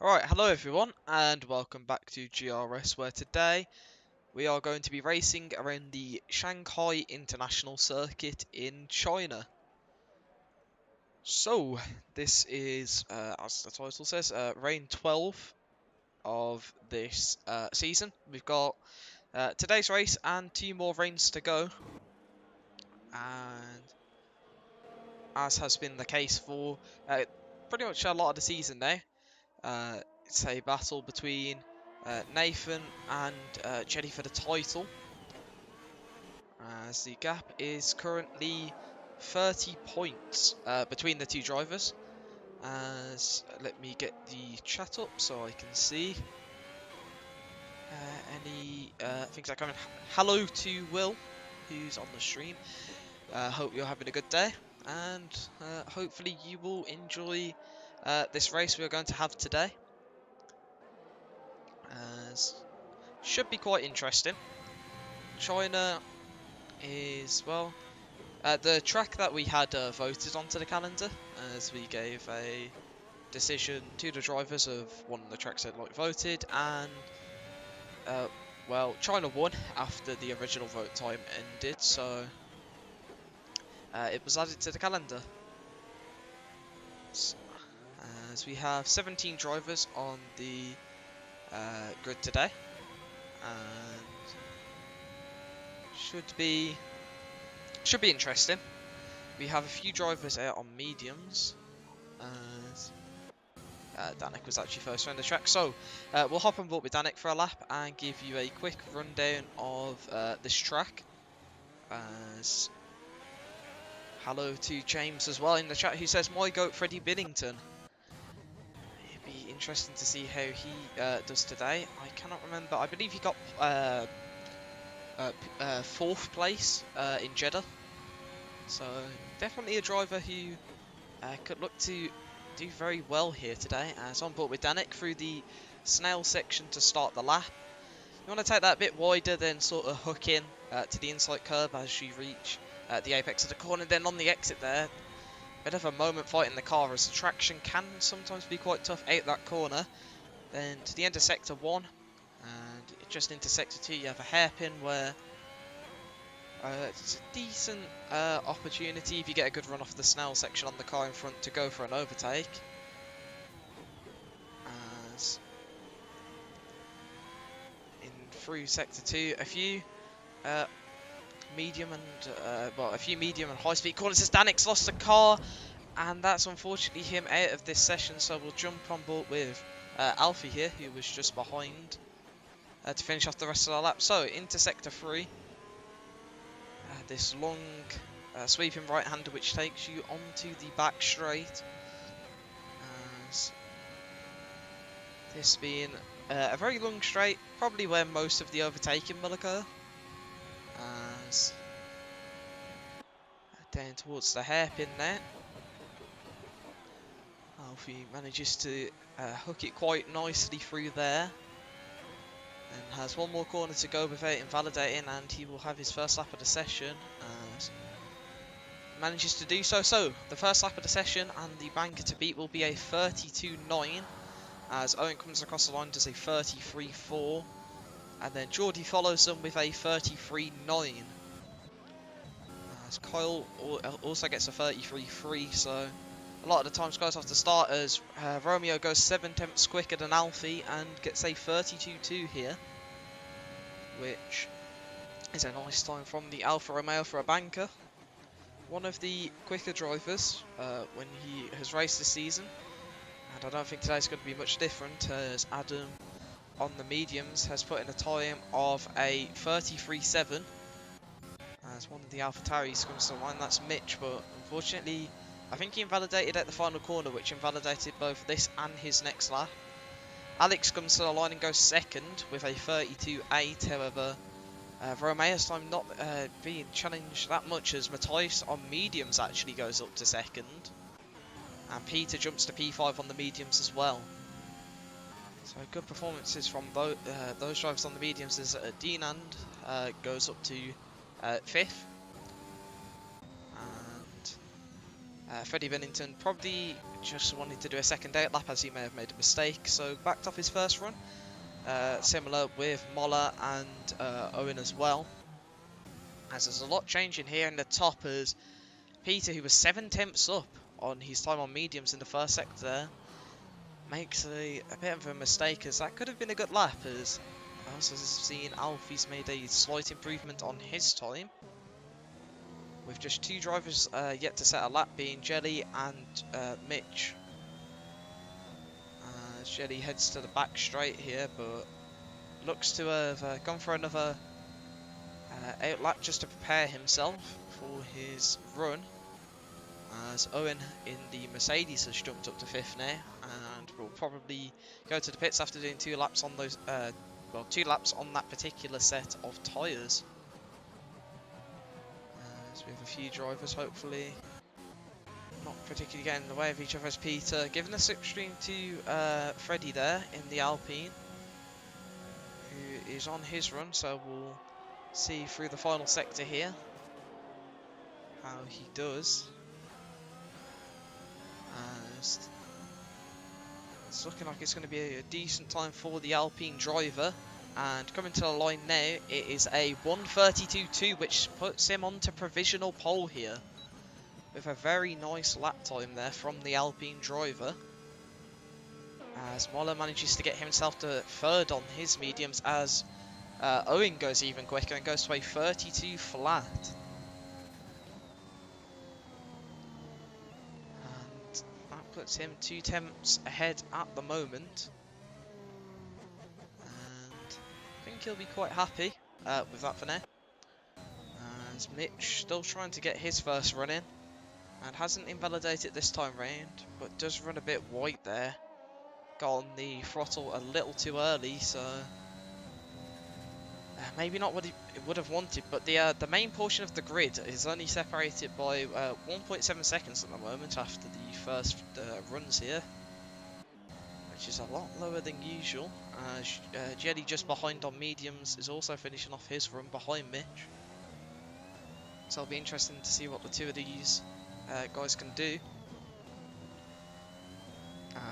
Alright, hello everyone, and welcome back to GRS, where today we are going to be racing around the Shanghai International Circuit in China. So, this is, as the title says, rain 12 of this season. We've got today's race and 2 more rains to go, and as has been the case for pretty much a lot of the season now, it's a battle between Nathan and Jenny for the title, as the gap is currently 30 points between the two drivers. Let me get the chat up so I can see any things that come in. Hello to Will, who's on the stream. Hope you're having a good day, and hopefully you will enjoy this race we're going to have today. As should be quite interesting. China is, well, the track that we had voted onto the calendar, as we gave a decision to the drivers of one of the tracks they'd like voted, and well, China won after the original vote time ended, so it was added to the calendar. So, as we have 17 drivers on the grid today, and should be interesting. We have a few drivers out on mediums, as Danik was actually first around the track. So we'll hop on board with Danik for a lap and give you a quick rundown of this track. As hello to James as well in the chat, who says, "My goat Freddie Binnington." It'd be interesting to see how he does today. I cannot remember. I believe he got 4th place in Jeddah. So definitely a driver who could look to do very well here today. As on board with Danik through the snail section to start the lap. You want to take that a bit wider, then sort of hook in to the inside curb as you reach the apex of the corner. Then on the exit there, bit of a moment fighting the car, as the traction can sometimes be quite tough out that corner. Then to the end of sector 1, and just into sector 2 you have a hairpin where it's a decent opportunity if you get a good run off the snail section on the car in front to go for an overtake. As in through sector 2, a few medium and high speed corners as Danik's lost the car, and that's unfortunately him out of this session. So we'll jump on board with Alfie here, who was just behind to finish off the rest of the lap. So into sector 3. This long sweeping right-hander which takes you onto the back straight. As this being a very long straight, probably where most of the overtaking will occur. As down towards the hairpin there, Alfie manages to hook it quite nicely through there. And has one more corner to go without invalidating, and he will have his first lap of the session. Manages to do so. So the first lap of the session and the banker to beat will be a 32.9, as Owen comes across the line, does a 33.4, and then Geordie follows them with a 33.9. As Kyle also gets a 33.3, so a lot of the times goes off the start as Romeo goes 7 tenths quicker than Alfie and gets a 32.2 here, which is a nice time from the Alfa Romeo for a banker. One of the quicker drivers when he has raced this season, and I don't think today's going to be much different, as Adam on the mediums has put in a time of a 33.7. As one of the AlphaTauris comes to the line, that's Mitch, but unfortunately I think he invalidated at the final corner, which invalidated both this and his next lap. Alex comes to the line and goes second with a 32.8, however Romeo's time not being challenged that much, as Matthias on mediums actually goes up to second, and Peter jumps to P5 on the mediums as well. So good performances from those drivers on the mediums, as Dinand goes up to 5th, Freddie Bennington probably just wanted to do a second out lap as he may have made a mistake, so backed off his first run. Similar with Moller and Owen as well. As there's a lot changing here in the top as Peter, who was 7 tenths up on his time on mediums in the first sector there, makes a bit of a mistake, as that could have been a good lap, as also seen Alfie's made a slight improvement on his time. With just 2 drivers yet to set a lap, being Jelly and Mitch. Jelly heads to the back straight here, but looks to have gone for another out lap just to prepare himself for his run. As Owen in the Mercedes has jumped up to 5th now, and will probably go to the pits after doing 2 laps on those, 2 laps on that particular set of tyres. So we have a few drivers, hopefully not particularly getting in the way of each other, as Peter giving the slipstream to Freddie there in the Alpine, who is on his run, so we'll see through the final sector here how he does. It's looking like it's going to be a decent time for the Alpine driver, and coming to the line now, it is a 1:32.2, which puts him onto provisional pole here, with a very nice lap time there from the Alpine driver, as Moller manages to get himself to 3rd on his mediums, as Owen goes even quicker and goes to a 32 flat. And that puts him 2 tenths ahead at the moment. And I think he'll be quite happy with that for now. As Mitch still trying to get his first run in, and hasn't invalidated this time round, but does run a bit wide there. Got on the throttle a little too early, so maybe not what he would have wanted, but the main portion of the grid is only separated by 1.7 seconds at the moment after the first runs here, which is a lot lower than usual. Jelly just behind on mediums is also finishing off his run behind Mitch, so it'll be interesting to see what the 2 of these guys can do.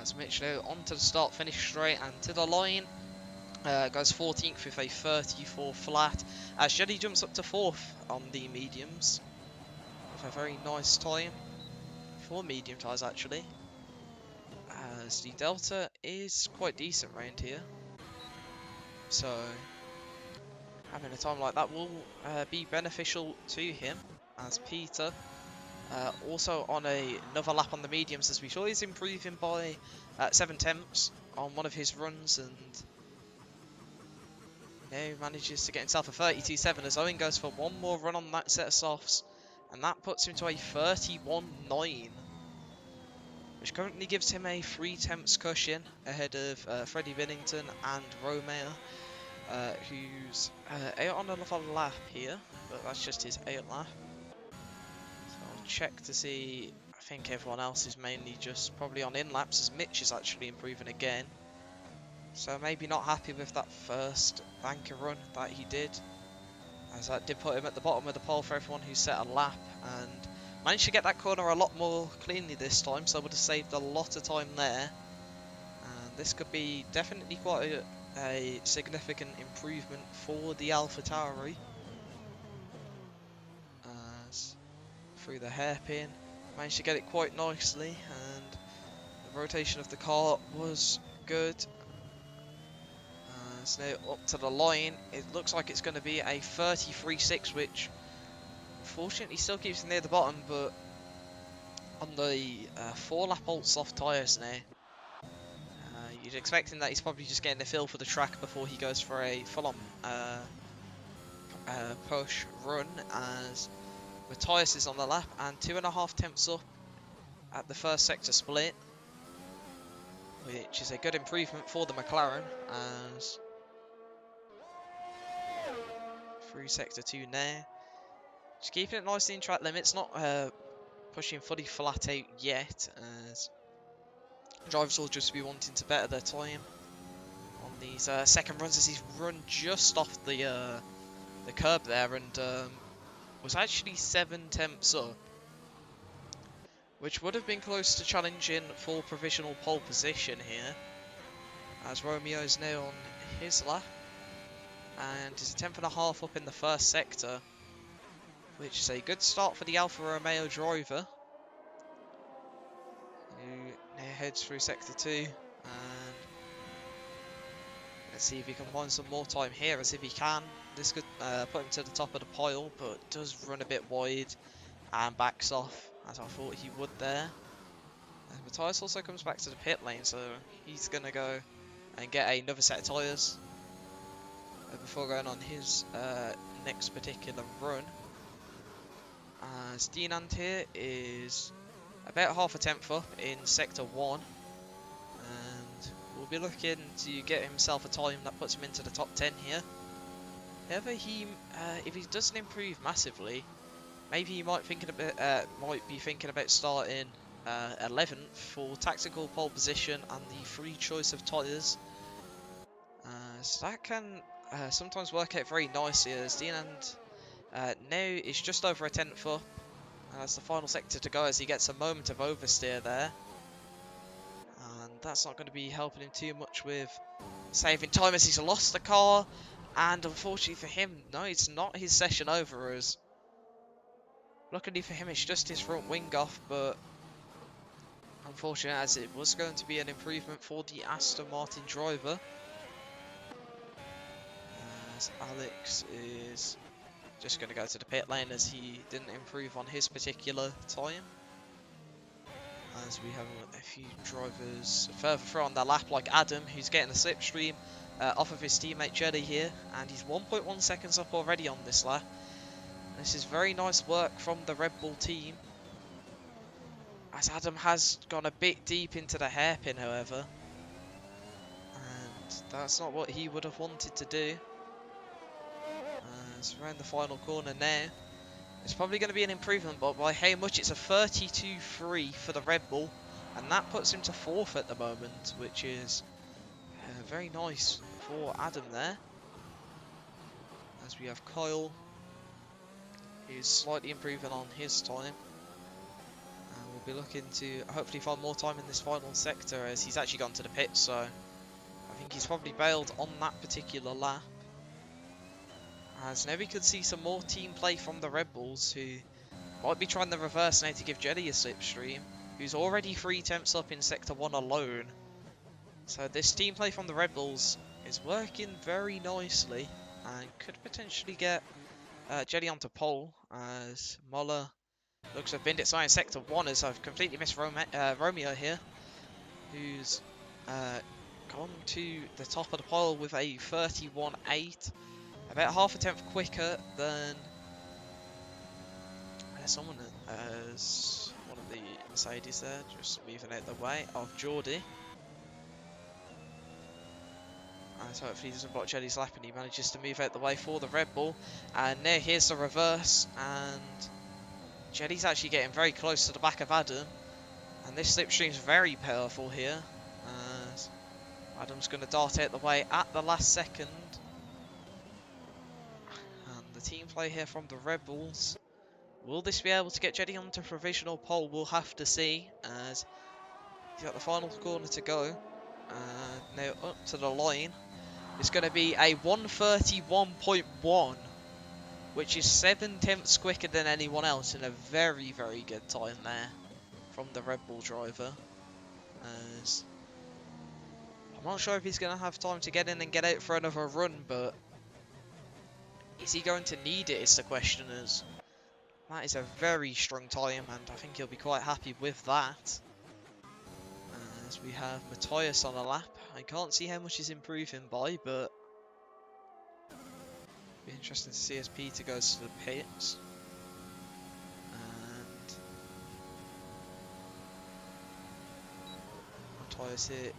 As Mitch now onto the start finish straight and to the line. Goes 14th with a 34 flat, as Jelly jumps up to 4th on the mediums with a very nice time for medium tyres actually, as the Delta is quite decent around here, so having a time like that will be beneficial to him, as Peter also on another lap on the mediums, as we saw he's improving by 7 tenths on one of his runs, and now manages to get himself a 32.7 as Owen goes for one more run on that set of softs, and that puts him to a 31.9, which currently gives him a 3 tenths cushion ahead of Freddie Bennington and Romeo, who's out on another lap here, but that's just his 8th lap. So I'll check to see. I think everyone else is mainly just probably on in laps, as Mitch is actually improving again. So maybe not happy with that first banker run that he did, as that did put him at the bottom of the pole for everyone who set a lap, and managed to get that corner a lot more cleanly this time, so would have saved a lot of time there. And this could be definitely quite a significant improvement for the AlphaTauri. As through the hairpin, managed to get it quite nicely, and the rotation of the car was good. So now up to the line, it looks like it's going to be a 33.6, which unfortunately still keeps him near the bottom, but on the 4-lap old soft tyres now, you'd expect him that he's probably just getting a feel for the track before he goes for a full-on push run, as Matthias is on the lap and 2.5 tenths up at the first sector split, which is a good improvement for the McLaren, as through sector 2 now. Just keeping it nicely in track limits, not pushing fully flat out yet, as drivers will just be wanting to better their time on these second runs, as he's run just off the curb there, and was actually 7 tenths up. which would have been close to challenging for provisional pole position here, as Romeo is now on his lap and is a tenth and a half up in the first sector, which is a good start for the Alfa Romeo driver, who now heads through sector 2, and let's see if he can find some more time here, as if he can, this could put him to the top of the pile, but does run a bit wide and backs off, as I thought he would there. And Matthias also comes back to the pit lane, so he's going to go and get another set of tyres before going on his next particular run. As Dinant here is about half a tenth up in sector 1, and will be looking to get himself a time that puts him into the top 10 here. However, if he doesn't improve massively, maybe he might be thinking about starting 11th for tactical pole position and the free choice of tyres. So that can sometimes work out very nicely, as Dinant now is just over a tenth up. That's the final sector to go, as he gets a moment of oversteer there. And that's not going to be helping him too much with saving time, as he's lost the car. And unfortunately for him, no, it's not his session over, as luckily for him it's just his front wing off, but unfortunate, as it was going to be an improvement for the Aston Martin driver. As Alex is just going to go to the pit lane, as he didn't improve on his particular time. As we have a few drivers further through on the lap, like Adam, who's getting a slipstream off of his teammate Jelly here, and he's 1.1 seconds up already on this lap. This is very nice work from the Red Bull team, as Adam has gone a bit deep into the hairpin, however, and that's not what he would have wanted to do. As around the final corner now, it's probably going to be an improvement, but by how much? It's a 32.3 for the Red Bull, and that puts him to 4th at the moment, which is very nice for Adam there. As we have Kyle, who's slightly improving on his time, and we'll be looking to hopefully find more time in this final sector, as he's actually gone to the pit, so I think he's probably bailed on that particular lap. As now we could see some more team play from the Red Bulls, who might be trying the reverse now to give Jelly a slipstream, who's already 3 tenths up in sector 1 alone. So this team play from the Red Bulls is working very nicely, and could potentially get Jelly onto pole, as Muller looks to have binned it in sector 1, as I've completely missed Romeo here, who's gone to the top of the pile with a 31.8. About half a tenth quicker than someone as one of the Mercedes there, just moving out the way of Geordie. So hopefully he doesn't block Jelly's lap and he manages to move out the way for the Red Bull. And now here's the reverse, and Jelly's actually getting very close to the back of Adam. And this slipstream is very powerful here, as Adam's going to dart out the way at the last second. The team play here from the Red Bulls. Will this be able to get Jelly onto provisional pole? We'll have to see, as he's got the final corner to go. Now up to the line. It's going to be a 1:31.1, which is 7 tenths quicker than anyone else, and a very, very good time there from the Red Bull driver. As I'm not sure if he's going to have time to get in and get out for another run, but is he going to need it is the question, as that is a very strong time, and I think he'll be quite happy with that. As we have Matthias on a lap. I can't see how much he's improving by, but it'll be interesting to see as Peter goes to the pits. And Matthias here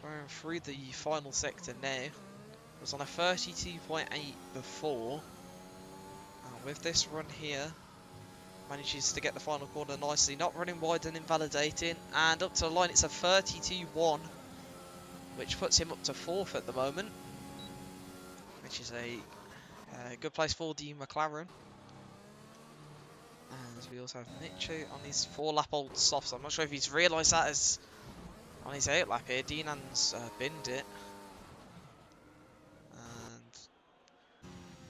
going through the final sector now. Was on a 32.8 before, and with this run here manages to get the final corner nicely, not running wide and invalidating, and up to the line it's a 32.1, which puts him up to 4th at the moment, which is a good place for the McLaren. And we also have Micho on his 4-lap-old softs. I'm not sure if he's realised that as on his 8-lap here. Dinan's binned it. And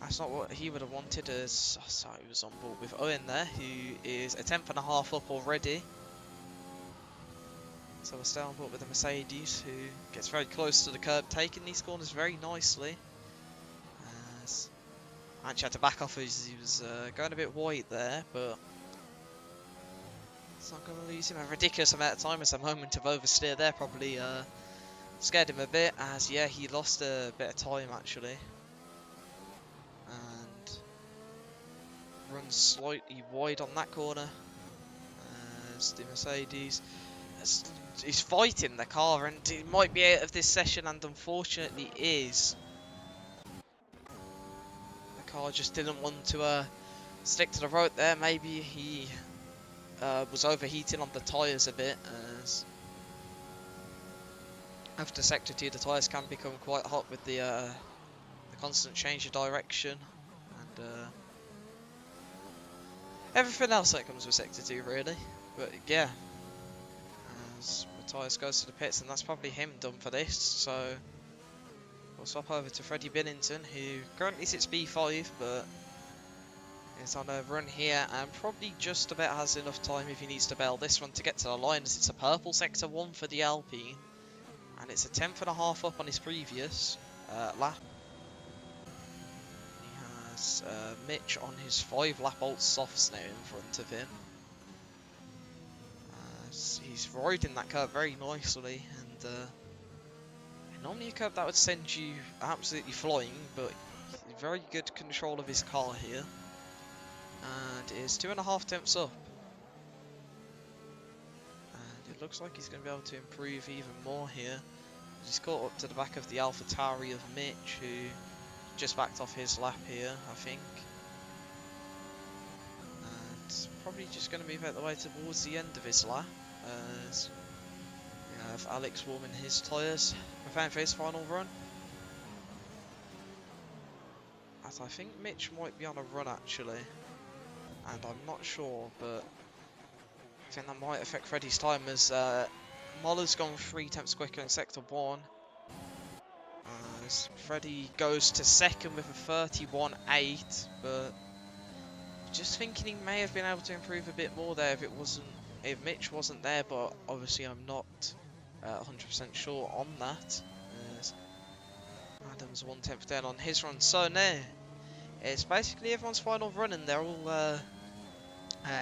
that's not what he would have wanted, as he was on board with Owen there, who is a 10th and a half up already. So we're still on board with the Mercedes, who gets very close to the curb, taking these corners very nicely. As actually had to back off as he was going a bit wide there, but it's not going to lose him a ridiculous amount of time, as a moment of oversteer there probably scared him a bit, as yeah, he lost a bit of time actually. And runs slightly wide on that corner, as the Mercedes is fighting the car, and it might be out of this session, and unfortunately is. The car just didn't want to stick to the road there. Maybe he was overheating on the tyres a bit, as after sector 2 the tyres can become quite hot with the constant change of direction and everything else that comes with sector 2 really. But yeah, as Matthias goes to the pits, and that's probably him done for this, so we'll swap over to Freddie Binnington, who currently sits B5 but is on a run here and probably just about has enough time if he needs to bail this one to get to the line, as it's a purple sector 1 for the Alpine and it's a 10th and a half up on his previous lap. He has Mitch on his 5-lap-old softs now in front of him. He's riding that curve very nicely, and normally a curve that would send you absolutely flying, but very good control of his car here, and is 2.5 tenths up, and it looks like he's going to be able to improve even more here. He's caught up to the back of the AlphaTauri of Mitch, who just backed off his lap here, I think. And probably just going to move out the way towards the end of his lap, as we have Alex warming his tyres, preparing for his final run. As I think Mitch might be on a run actually, and I'm not sure, but I think that might affect Freddie's time, as Moller's gone 3 tenths quicker in sector 1. As Freddie goes to second with a 31.8, but just thinking he may have been able to improve a bit more there if Mitch wasn't there, but obviously I'm not 100% sure on that. As Adam's 1 tenth down on his run, so now it's basically everyone's final run, and they're all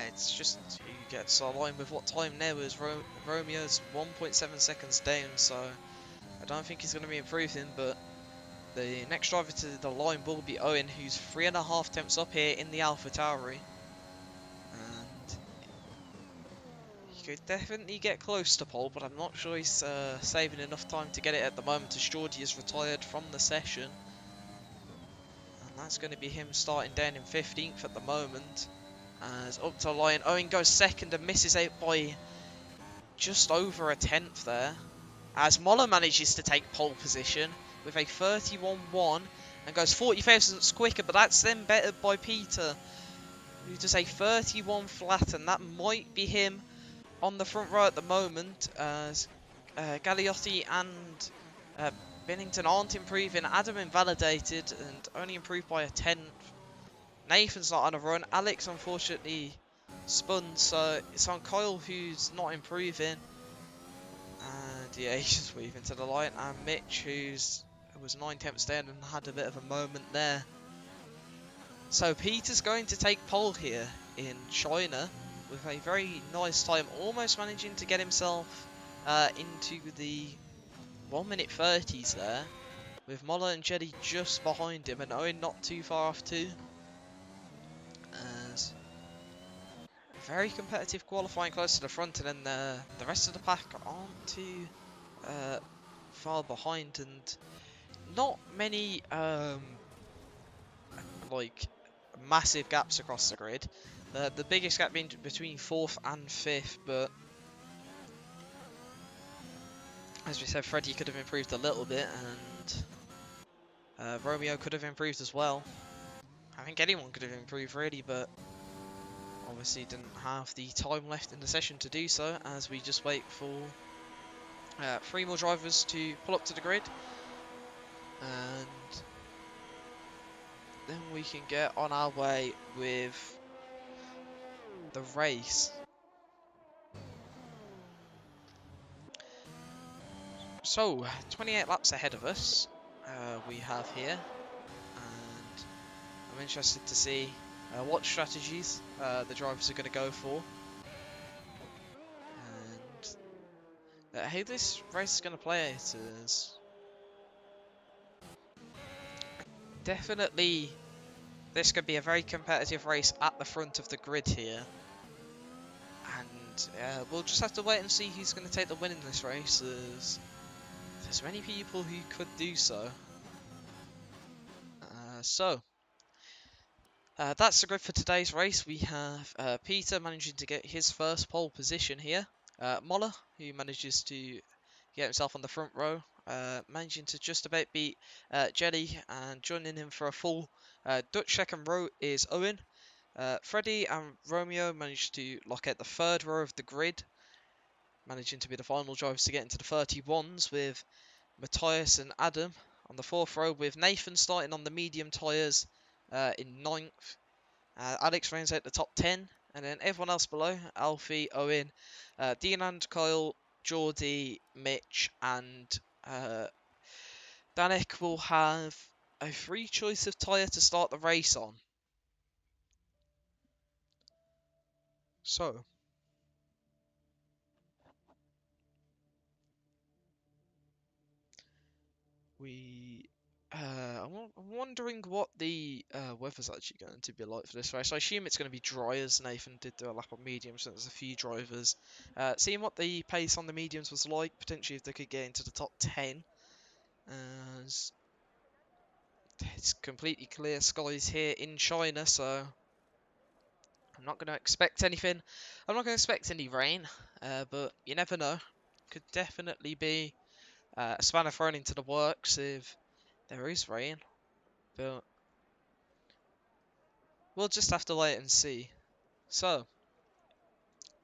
it's just who gets aligned with what time now, is Romeo's 1.7 seconds down, so I don't think he's going to be improving, but the next driver to the line will be Owen, who's 3.5 tenths up here in the AlphaTauri, and he could definitely get close to pole, but I'm not sure he's saving enough time to get it at the moment, as Geordie is retired from the session, and that's going to be him starting down in 15th at the moment. As up to the line, Owen goes second and misses out by just over a tenth there, as Moller manages to take pole position with a 31.1 and goes 40 thousandths quicker, but that's then bettered by Peter, who does a 31 flat, and that might be him on the front row at the moment, as Gagliotti and Binnington aren't improving. Adam invalidated and only improved by a tenth. Nathan's not on a run. Alex unfortunately spun, so it's on Kyle, who's not improving. And yeah, he's just weaving to the line. And Mitch, who was 9 tenths down and had a bit of a moment there. So Peter's going to take pole here in China with a very nice time, almost managing to get himself into the 1:30s there, with Moller and Jetty just behind him, and Owen not too far off too. As very competitive qualifying close to the front, and then the rest of the pack aren't too far behind, and not many like massive gaps across the grid. The biggest gap being between 4th and 5th, but as we said, Freddie could have improved a little bit, and Romeo could have improved as well. I think anyone could have improved really, but obviously didn't have the time left in the session to do so, as we just wait for 3 more drivers to pull up to the grid, and then we can get on our way with the race. So, 28 laps ahead of us we have here, and I'm interested to see what strategies the drivers are going to go for. And how this race is going to play it is definitely, this could be a very competitive race at the front of the grid here. And we'll just have to wait and see who's going to take the win in this race, as there's many people who could do so. That's the grid for today's race. We have Peter managing to get his first pole position here. Moller, who manages to get himself on the front row, managing to just about beat Jelly, and joining him for a full Dutch second row is Owen. Freddie and Romeo managed to lock out the third row of the grid, managing to be the final drivers to get into the 31s, with Matthias and Adam on the fourth row, with Nathan starting on the medium tyres in 9th. Alex rounds out the top 10, and then everyone else below, Alfie, Owen, Dinand, Kyle, Geordie, Mitch, and Danik will have a free choice of tyre to start the race on. So, I'm wondering what the weather's actually going to be like for this race. I assume it's going to be dry, as Nathan did do a lap on mediums, so there's a few drivers. Seeing what the pace on the mediums was like, potentially if they could get into the top 10. As it's completely clear skies here in China, so I'm not going to expect anything. I'm not going to expect any rain, but you never know. Could definitely be a spanner thrown into the works if there is rain, but we'll just have to wait and see. So,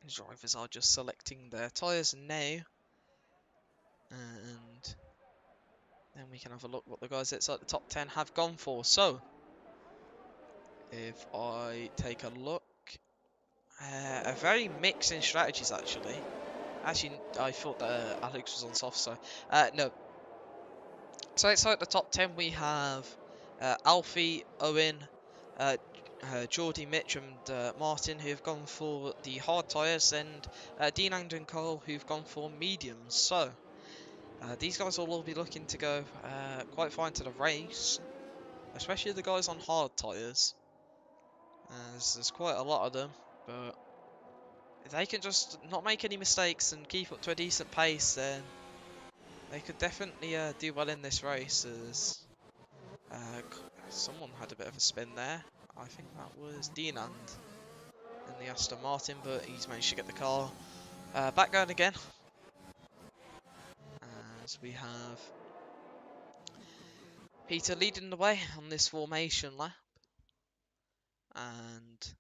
the drivers are just selecting their tyres now, and then we can have a look what the guys outside the top 10 have gone for. So, if I take a look, a very mix in strategies actually. Actually, I thought that Alex was on soft, so no. So outside the top 10 we have Alfie, Owen, Geordie, Mitch and Martin, who have gone for the hard tyres, and Dean and Cole, who've gone for mediums. So these guys will all be looking to go quite fine to the race, especially the guys on hard tyres, as there's quite a lot of them. But if they can just not make any mistakes and keep up to a decent pace, then they could definitely do well in this race. As someone had a bit of a spin there. I think that was Dinand in the Aston Martin, but he's managed to get the car back going again. As we have Peter leading the way on this formation lap, and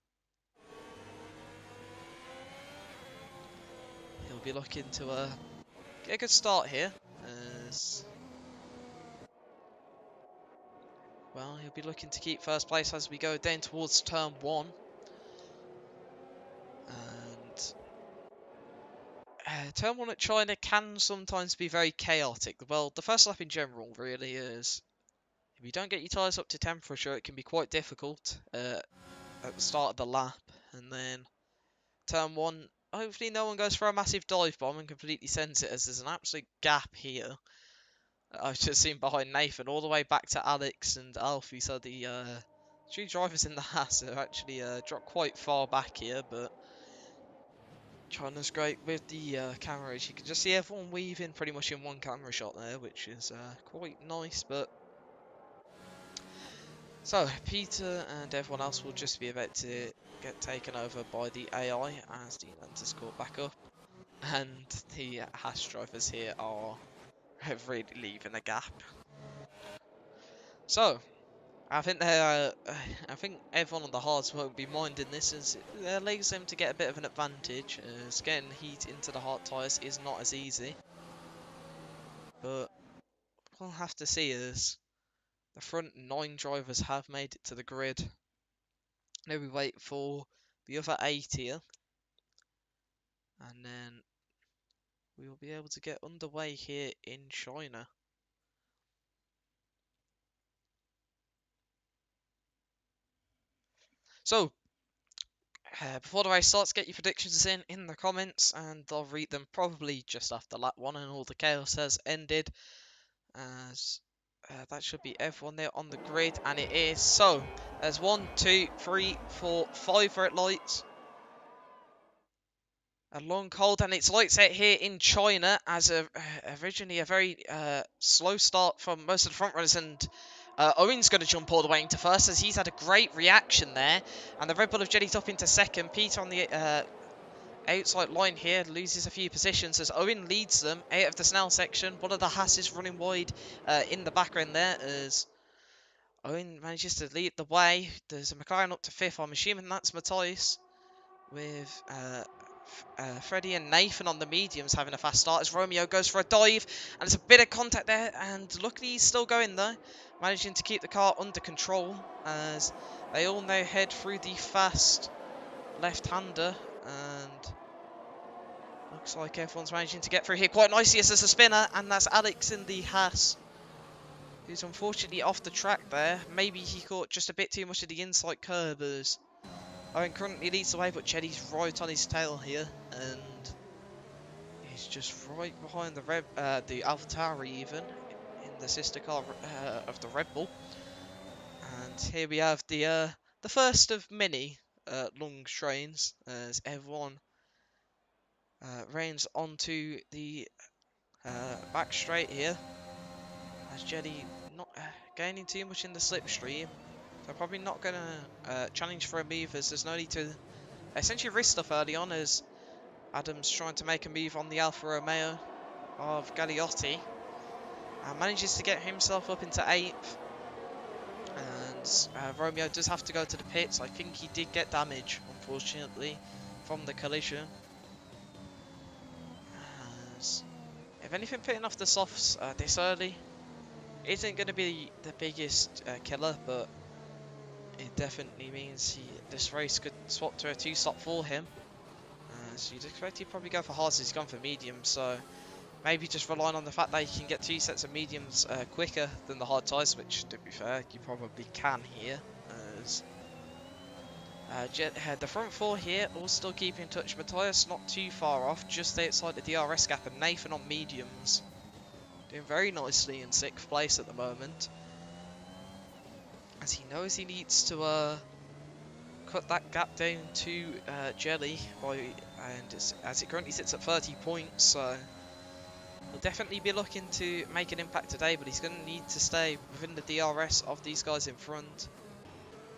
he'll be looking to get a good start here. As well, he'll be looking to keep first place as we go down towards turn 1. And turn 1 at China can sometimes be very chaotic. Well, the first lap in general really is. If you don't get your tyres up to temperature, it can be quite difficult at the start of the lap. And then turn 1, hopefully no one goes for a massive dive bomb and completely sends it, as there's an absolute gap here. I've just seen behind Nathan, all the way back to Alex and Alfie, so the 3 drivers in the Haas have actually dropped quite far back here, but China's great with the cameras. You can just see everyone weaving pretty much in one camera shot there, which is quite nice. But so Peter and everyone else will just be about to get taken over by the AI as the Atlantis caught back up, and the Haas drivers here are really leaving a gap. So I think I think everyone on the hards won't be minding this, as it allows them to get a bit of an advantage, as getting heat into the hard tyres is not as easy. But we'll have to see, as the front 9 drivers have made it to the grid. Now we wait for the other 8 here, and then we will be able to get underway here in China. So, before the race starts, get your predictions in the comments, and I'll read them probably just after lap 1 and all the chaos has ended. As that should be everyone there on the grid, and it is. So, there's 1, 2, 3, 4, 5 red lights. A long cold, and it's lights out here in China, as originally a very slow start from most of the front runners, and Owen's going to jump all the way into first, as he's had a great reaction there, and the Red Bull have jetted up into second. Peter on the outside line here loses a few positions as Owen leads them out of the Snell section. One of the Haas is running wide in the background there, as Owen manages to lead the way. There's a McLaren up to 5th. I'm assuming that's Matthias, with Freddie and Nathan on the mediums having a fast start as Romeo goes for a dive, and there's a bit of contact there, and luckily he's still going though, managing to keep the car under control as they all now head through the fast left-hander, and looks like everyone's managing to get through here quite nicely as there's a spinner, and that's Alex in the Haas, who's unfortunately off the track there. Maybe he caught just a bit too much of the inside curb, as Owen currently leads the way, but Chetty's right on his tail here, and he's just right behind the AlphaTauri even, in the sister car of the Red Bull. And here we have the first of many long trains, as everyone reigns onto the back straight here, as Jetty not gaining too much in the slipstream. So probably not going to challenge for a move, as there's no need to essentially risk stuff early on, as Adam's trying to make a move on the Alfa Romeo of Gagliotti, and manages to get himself up into 8th. And Romeo does have to go to the pits. I think he did get damage, unfortunately, from the collision. As, if anything, pitting off the softs this early isn't going to be the biggest killer, but it definitely means this race could swap to a 2-stop for him. So you'd expect he'd probably go for hards, he's gone for mediums, so maybe just relying on the fact that you can get 2 sets of mediums quicker than the hard tyres, which, to be fair, you probably can here. As the front 4 here all still keep in touch. Matthias not too far off, just outside the DRS gap, and Nathan on mediums, doing very nicely in 6th place at the moment, as he knows he needs to cut that gap down to Jelly as it currently sits at 30 points. So he'll definitely be looking to make an impact today, but he's going to need to stay within the DRS of these guys in front.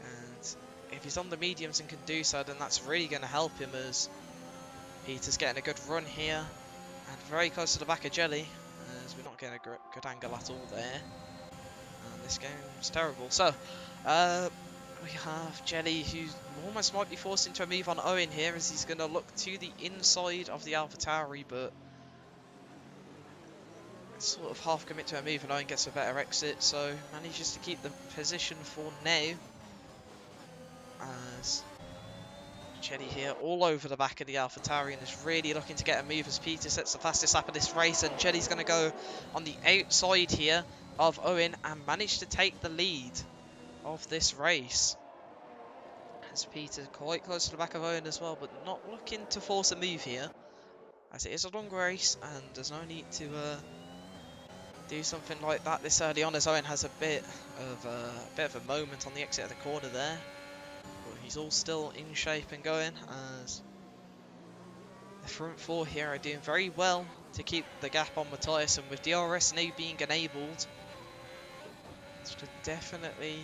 And if he's on the mediums and can do so, then that's really going to help him, as Peter's getting a good run here and very close to the back of Jelly, as we're not getting a good angle at all there. And this game's terrible. So we have Jelly, who almost might be forced into a move on Owen here, as he's going to look to the inside of the AlphaTauri, but sort of half commit to a move, and Owen gets a better exit, so manages to keep the position for now. As Jelly here all over the back of the AlphaTauri, and is really looking to get a move as Peter sets the fastest lap of this race, and Jelly's going to go on the outside here of Owen and manage to take the lead of this race, as Peter quite close to the back of Owen as well, but not looking to force a move here, as it is a long race and there's no need to do something like that this early on, as Owen has a bit of a moment on the exit of the corner there, but he's all still in shape and going, as the front 4 here are doing very well to keep the gap on Matthias, and with DRS now being enabled, it's definitely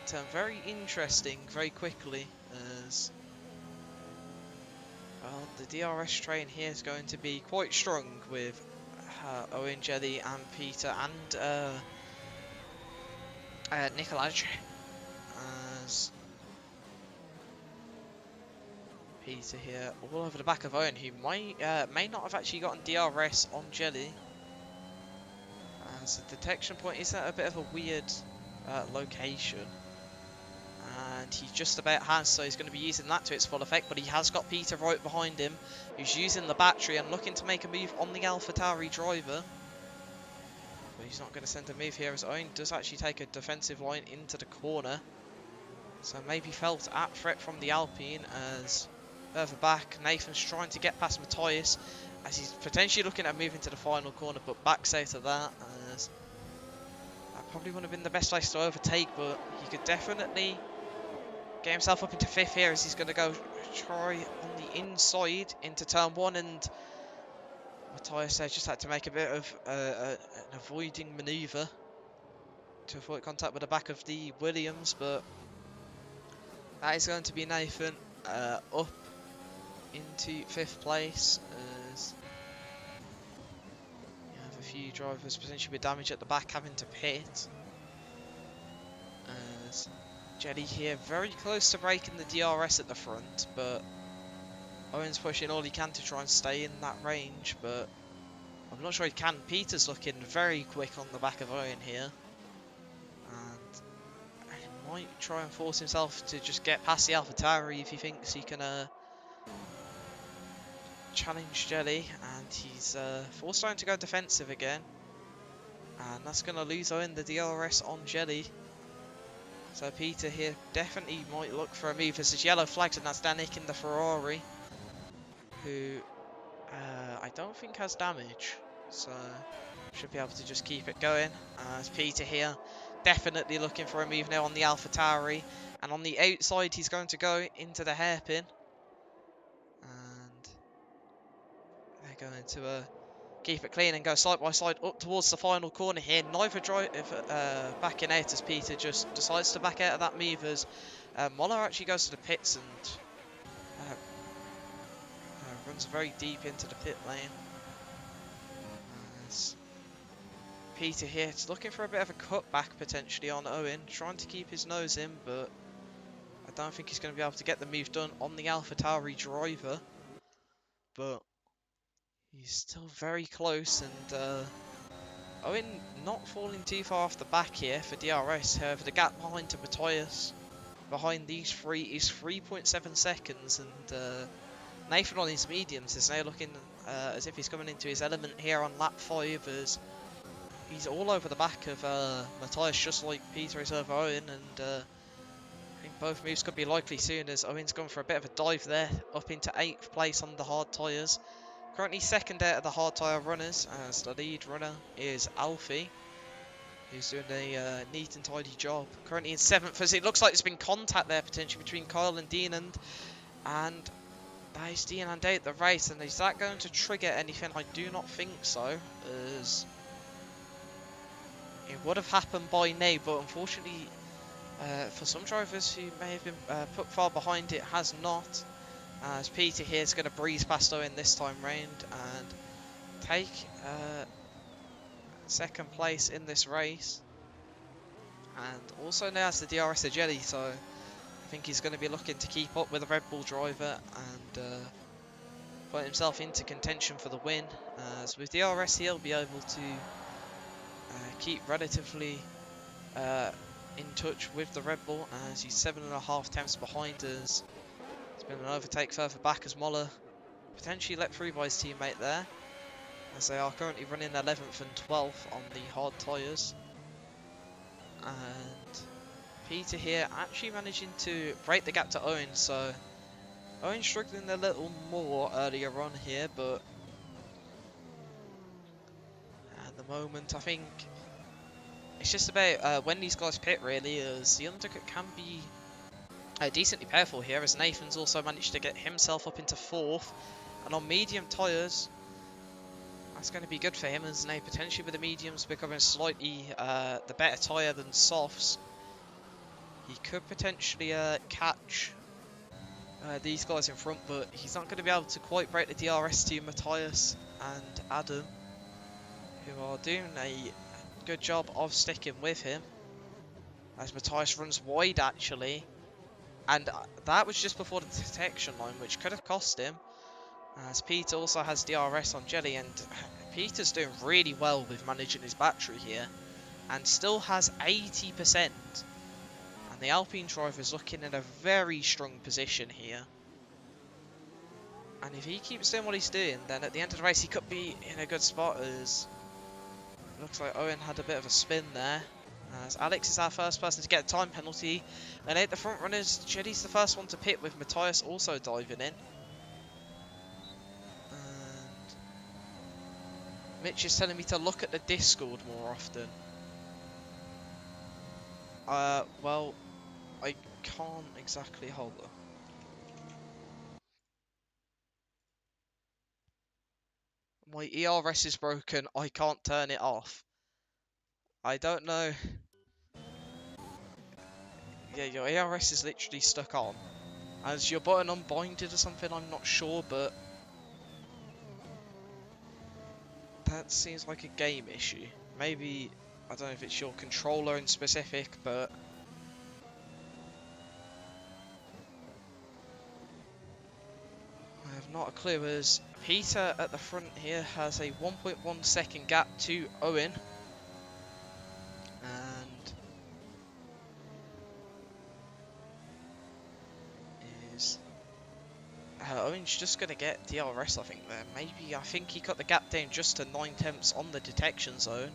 turned very interesting very quickly, as well, the DRS train here is going to be quite strong with Owen, Jelly and Peter and Nicolaj, as Peter here all over the back of Owen, who may not have actually gotten DRS on Jelly, as the detection point is at a bit of a weird location, and he just about has, so he's going to be using that to its full effect, but he has got Peter right behind him, who's using the battery and looking to make a move on the AlphaTauri driver. But he's not going to send a move here, as Owen does actually take a defensive line into the corner. So maybe felt at threat from the Alpine, as further back, Nathan's trying to get past Matthias, as he's potentially looking at moving to the final corner, but backs out of that, as that probably wouldn't have been the best place to overtake, but he could definitely get himself up into 5th here, as he's going to go try on the inside into turn 1, and Matthias there just had to make a bit of an avoiding manoeuvre to avoid contact with the back of the Williams, but that is going to be Nathan up into 5th place, as you have a few drivers potentially with damage at the back having to pit, as Jelly here very close to breaking the DRS at the front, but Owen's pushing all he can to try and stay in that range, but I'm not sure he can. Peter's looking very quick on the back of Owen here, and he might try and force himself to just get past the AlphaTauri if he thinks he can challenge Jelly, and he's forced Owen to go defensive again, and that's going to lose Owen the DRS on Jelly. So Peter here definitely might look for a move, as there's yellow flags, and that's Danik in the Ferrari, who I don't think has damage, so should be able to just keep it going. As Peter here definitely looking for a move now on the AlphaTauri, and on the outside he's going to go into the hairpin, and they're going to keep it clean and go side by side up towards the final corner here. Neither driver backing out, as Peter just decides to back out of that move, as Moller actually goes to the pits and runs very deep into the pit lane. As Peter here is looking for a bit of a cutback potentially on Owen, trying to keep his nose in, but I don't think he's going to be able to get the move done on the AlphaTauri driver. But he's still very close, and Owen not falling too far off the back here for DRS. However, the gap behind to Matthias, behind these three, is 3.7 seconds, and Nathan on his mediums is now looking as if he's coming into his element here on lap 5, as he's all over the back of Matthias, just like Peter is over Owen, and I think both moves could be likely soon, as Owen's gone for a bit of a dive there, up into 8th place on the hard tyres. Currently 2nd out of the hard tyre runners, as the lead runner is Alfie, who's doing a neat and tidy job. Currently in 7th, as it looks like there's been contact there potentially between Kyle and Dienand, and that is Dienand out the race. And is that going to trigger anything? I do not think so, as it would have happened by now, but unfortunately for some drivers who may have been put far behind, it has not. As Peter here is going to breeze past Owen this time round and take 2nd place in this race, and also now has the DRS of Jelly, so I think he's going to be looking to keep up with the Red Bull driver and put himself into contention for the win. As with DRS he'll be able to keep relatively in touch with the Red Bull, as he's 7.5 tenths behind us. It's been an overtake further back, as Moller potentially let through by his teammate there, as they are currently running 11th and 12th on the hard tyres. And Peter here actually managing to break the gap to Owen, so Owen struggling a little more earlier on here, but at the moment I think it's just about when these guys pit, really, as the undercut can be decently powerful here, as Nathan's also managed to get himself up into 4th, and on medium tyres that's going to be good for him, as now potentially with the mediums becoming slightly the better tyre than softs, he could potentially catch these guys in front, but he's not going to be able to quite break the DRS to Matthias and Adam, who are doing a good job of sticking with him. as Matthias runs wide actually, and that was just before the detection line, which could have cost him, as Peter also has DRS on Jelly, and Peter's doing really well with managing his battery here, and still has 80%, and the Alpine driver is looking in a very strong position here. And if he keeps doing what he's doing, then at the end of the race he could be in a good spot, as looks like Owen had a bit of a spin there. As Alex is our first person to get a time penalty. And at the front runners, Jetty's the first one to pit, with Matthias also diving in. And Mitch is telling me to look at the Discord more often. Well, I can't exactly hold them. My ERS is broken, I can't turn it off. I don't know. Yeah, your ERS is literally stuck on. Is your button unbinded or something? I'm not sure, but that seems like a game issue. Maybe, I don't know if it's your controller in specific, but I have not a clue, as Peter at the front here has a 1.1 second gap to Owen. And Owen's just going to get DRS, I think, there. Maybe, I think he cut the gap down just to 9/10 on the detection zone.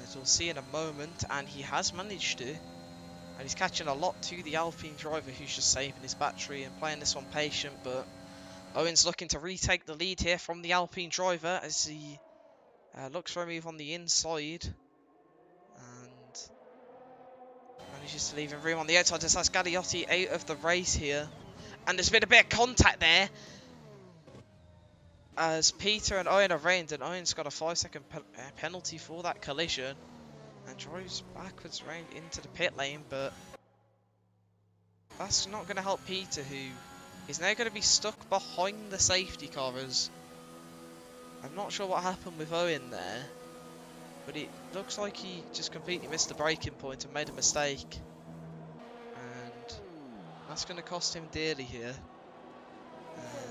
As we'll see in a moment, and he has managed to. And he's catching a lot to the Alpine driver, who's just saving his battery and playing this one patient, but Owen's looking to retake the lead here from the Alpine driver as he looks for a move on the inside and manages to leave him room on the outside as that's Gagliotti out of the race here. And there's been a bit of contact there as Peter and Owen are reined, and Owen's got a 5-second penalty for that collision and drives backwards round into the pit lane, but that's not going to help Peter, who is now going to be stuck behind the safety car. As I'm not sure what happened with Owen there, but it looks like he just completely missed the braking point and made a mistake, and that's going to cost him dearly here,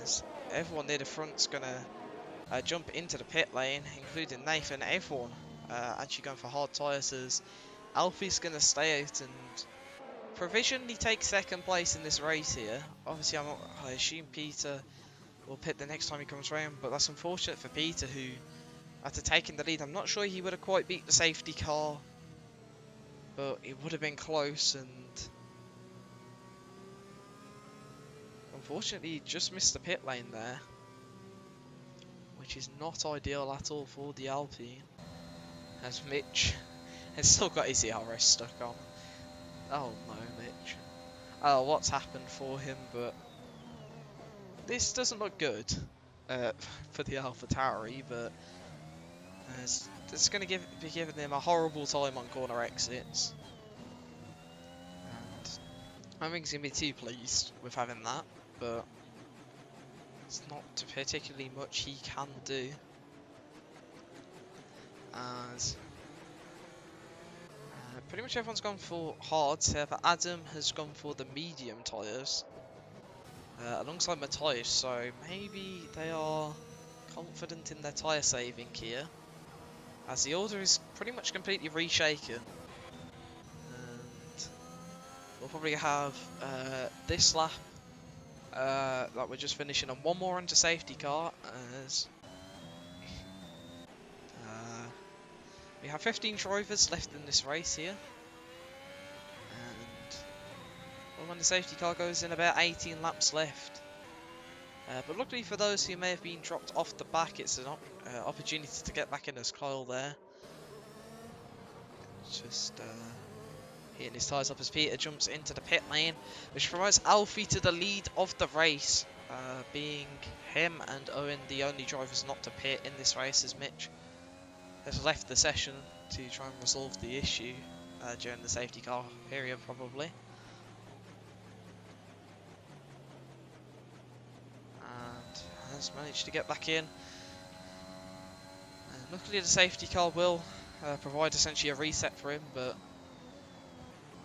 as everyone near the front's going to jump into the pit lane, including Nathan. Everyone actually going for hard tyres, as Alfie's going to stay out and provisionally take second place in this race here. Obviously, I assume Peter will pit the next time he comes round, but that's unfortunate for Peter, who, after taking the lead, I'm not sure he would have quite beat the safety car, but it would have been close, and unfortunately he just missed the pit lane there, which is not ideal at all for the Alpine, as Mitch has still got his ERS stuck on. Oh no, Mitch. Oh, what's happened for him, but this doesn't look good for the AlphaTauri, but it's going to be giving him a horrible time on corner exits. And I don't think he's going to be too pleased with having that, but it's not particularly much he can do. As pretty much everyone's gone for hards here, but Adam has gone for the medium tyres alongside Matthias, so maybe they are confident in their tyre saving here, as the order is pretty much completely reshaken. And we'll probably have this lap that we're just finishing on one more under safety car, as we have 15 drivers left in this race here, and well, when the safety car goes in, about 18 laps left. But luckily for those who may have been dropped off the back, it's an opportunity to get back in as Kyle there. Just hitting his tyres up as Peter jumps into the pit lane, which provides Alfie to the lead of the race, being him and Owen the only drivers not to pit in this race, as Mitch has left the session to try and resolve the issue during the safety car period, probably. And has managed to get back in. Luckily the safety car will provide essentially a reset for him, but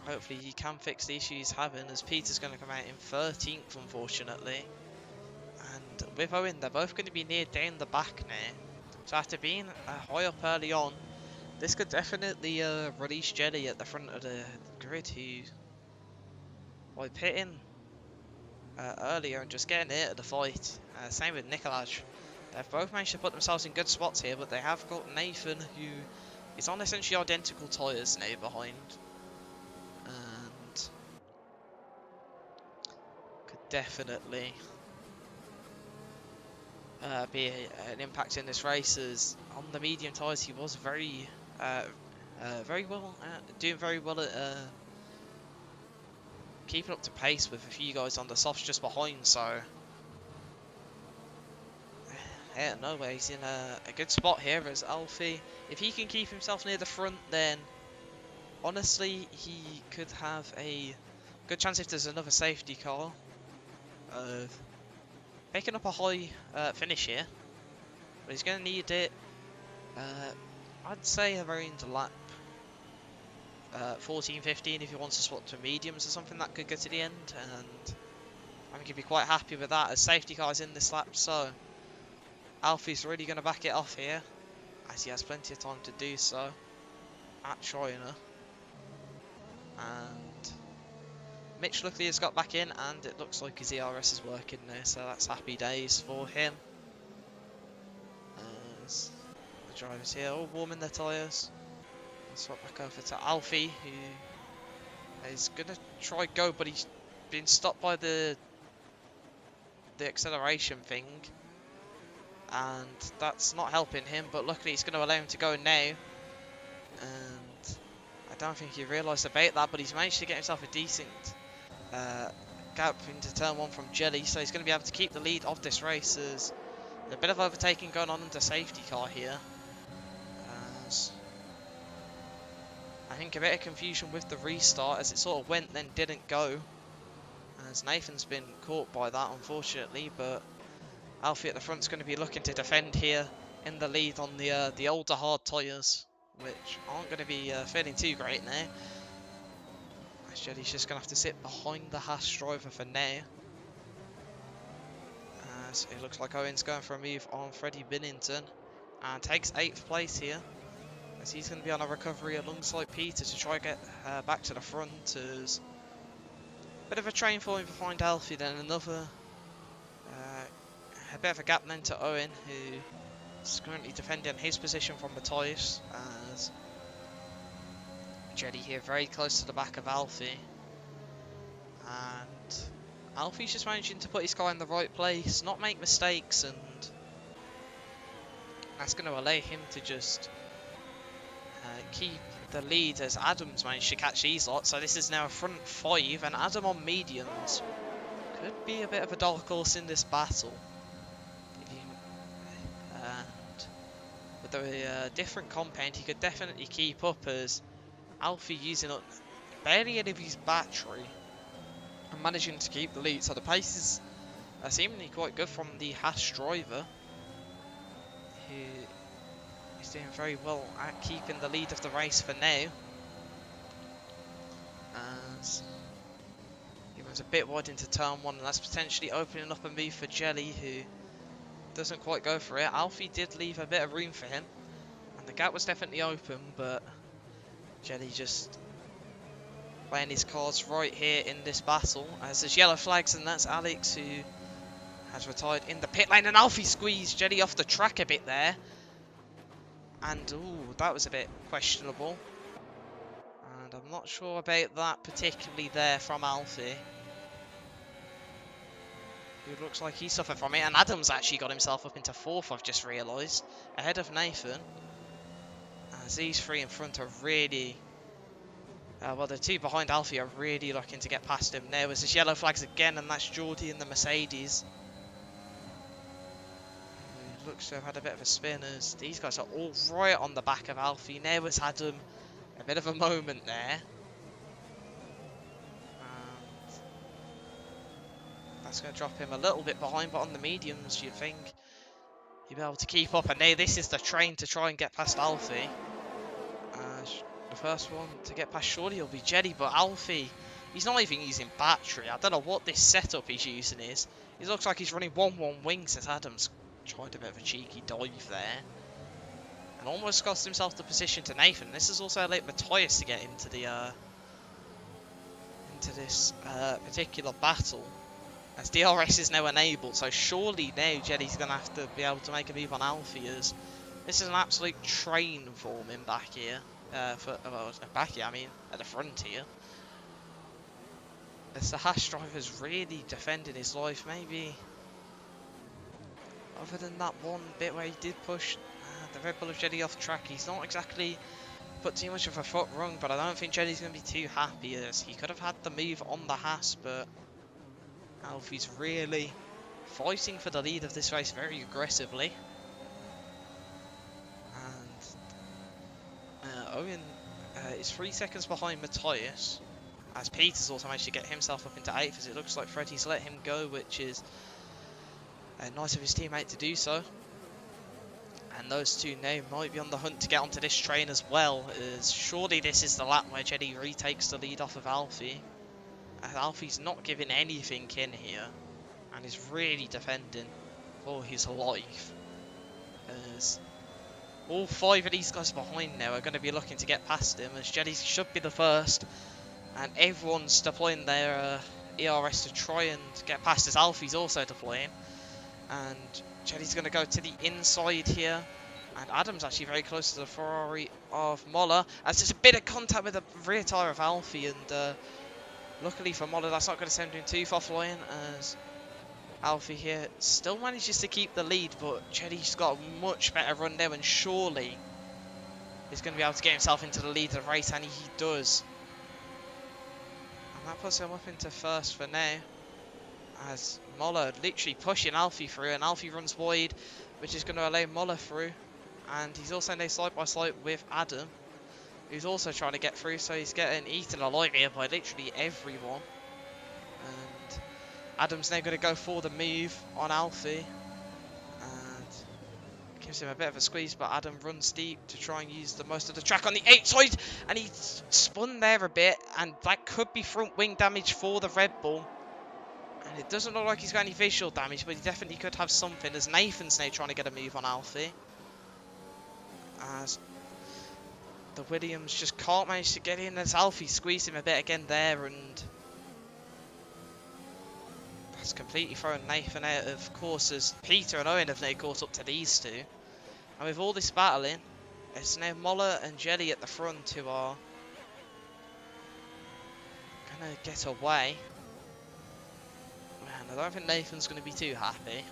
hopefully he can fix the issue he's having, as Peter's going to come out in 13th, unfortunately. And with Owen, they're both going to be near down the back now. So after being high up early on, this could definitely release Jelly at the front of the grid, who, by pitting earlier and just getting into the fight, same with Nikolaj. They've both managed to put themselves in good spots here, but they have got Nathan, who is on essentially identical tyres now behind. And could definitely be an impact in this race, as on the medium tyres he was very well, doing very well at keeping up to pace with a few guys on the softs just behind, so yeah, no way, he's in a good spot here as Alfie. If he can keep himself near the front, then honestly he could have a good chance, if there's another safety car, of picking up a high finish here. But he's going to need it, I'd say around lap 14, 15 if he wants to swap to mediums or something. That could get to the end, and I think he'd be quite happy with that, as safety car's in this lap. So Alfie's really going to back it off here, as he has plenty of time to do so at China. And Mitch luckily has got back in, and it looks like his ERS is working now, so that's happy days for him. As the drivers here all warming their tyres. Swap back over to Alfie, who is going to try go, but he's been stopped by the acceleration thing, and that's not helping him, but luckily it's going to allow him to go now. And I don't think he realised about that, but he's managed to get himself a decent gap into turn 1 from Jelly, so he's going to be able to keep the lead of this race. There's a bit of overtaking going on into safety car here, as I think a bit of confusion with the restart, as it sort of went then didn't go, as Nathan's been caught by that unfortunately. But Alfie at the front's going to be looking to defend here in the lead on the older hard tyres, which aren't going to be feeling too great now. Jelly's just going to have to sit behind the Haas driver for now, as it looks like Owen's going for a move on Freddie Binnington and takes 8th place here, as he's going to be on a recovery alongside Peter to try and get back to the front. As a bit of a train falling behind Alfie, then another a bit of a gap then to Owen, who is currently defending his position from the tyres, as Jelly here very close to the back of Alfie, and Alfie's just managing to put his car in the right place, not make mistakes, and that's going to allow him to just keep the lead, as Adam's managed to catch these lots. So this is now a front 5, and Adam on mediums could be a bit of a dark horse in this battle. And with a different compound, he could definitely keep up, as Alfie using up barely any of his battery and managing to keep the lead. So the pace is seemingly quite good from the Haas driver, who is doing very well at keeping the lead of the race for now, as he runs a bit wide into turn 1, and that's potentially opening up a move for Jelly, who doesn't quite go for it. Alfie did leave a bit of room for him, and the gap was definitely open, but Jelly just playing his cards right here in this battle, as there's yellow flags, and that's Alex, who has retired in the pit lane, and Alfie squeezed Jelly off the track a bit there, and ooh, that was a bit questionable, and I'm not sure about that particularly there from Alfie, who looks like he suffered from it. And Adam's actually got himself up into 4th, I've just realised, ahead of Nathan, as these 3 in front are really well, the 2 behind Alfie are really looking to get past him. There was this yellow flags again, and that's Geordie in the Mercedes, who looks to have had a bit of a spin, as these guys are all right on the back of Alfie. There was Adam, a bit of a moment there, and that's going to drop him a little bit behind, but on the mediums you'd think he'd be able to keep up. And now this is the train to try and get past Alfie. The first one to get past surely will be Jetty, but Alfie, he's not even using battery. I don't know what this setup he's using is. It looks like he's running 1-1 wings as Adams tried a bit of a cheeky dive there. And almost cost himself the position to Nathan. This has also allowed Matthias to get into the this particular battle. As DRS is now enabled, so surely now Jetty's going to have to be able to make a move on Alfie, as this is an absolute train for him back here. Back here, I mean, at the front here. As the Hash driver's really defending his life, maybe. Other than that one bit where he did push the Red Bull of Jetty off track, he's not exactly put too much of a foot wrong, but I don't think Jetty's going to be too happy, as he could have had the move on the Haas, but Alfie's really fighting for the lead of this race very aggressively. And Owen is 3 seconds behind Matthias, as Peter's also managed to get himself up into 8th, as it looks like Freddie's let him go, which is nice of his teammate to do so. And those two now might be on the hunt to get onto this train as well, as surely this is the lap where Jetty retakes the lead off of Alfie. Alfie's not giving anything in here, and is really defending for his life, as all 5 of these guys behind now are going to be looking to get past him, as Jetty should be the first, and everyone's deploying their ERS to try and get past, as Alfie's also deploying, and Jetty's going to go to the inside here, and Adam's actually very close to the Ferrari of Moller, as there's a bit of contact with the rear tyre of Alfie, and luckily for Moller, that's not going to send him too far flying, as Alfie here still manages to keep the lead, but Jetty's got a much better run now, and surely he's going to be able to get himself into the lead of the race, and he does. And that puts him up into first for now, as Moller literally pushing Alfie through, and Alfie runs wide, which is going to allow Moller through, and he's also now side by side with Adam, who's also trying to get through, so he's getting eaten alive here by literally everyone. And Adam's now going to go for the move on Alfie, and gives him a bit of a squeeze, but Adam runs deep to try and use the most of the track on the outside, and he spun there a bit, and that could be front wing damage for the Red Bull. And it doesn't look like he's got any visual damage, but he definitely could have something, as Nathan's now trying to get a move on Alfie, as the Williams just can't manage to get in, as Alfie squeezed him a bit again there, and that's completely thrown Nathan out of course, as Peter and Owen have now caught up to these two. And with all this battling, it's now Moller and Jelly at the front who are going to get away. Man, I don't think Nathan's going to be too happy,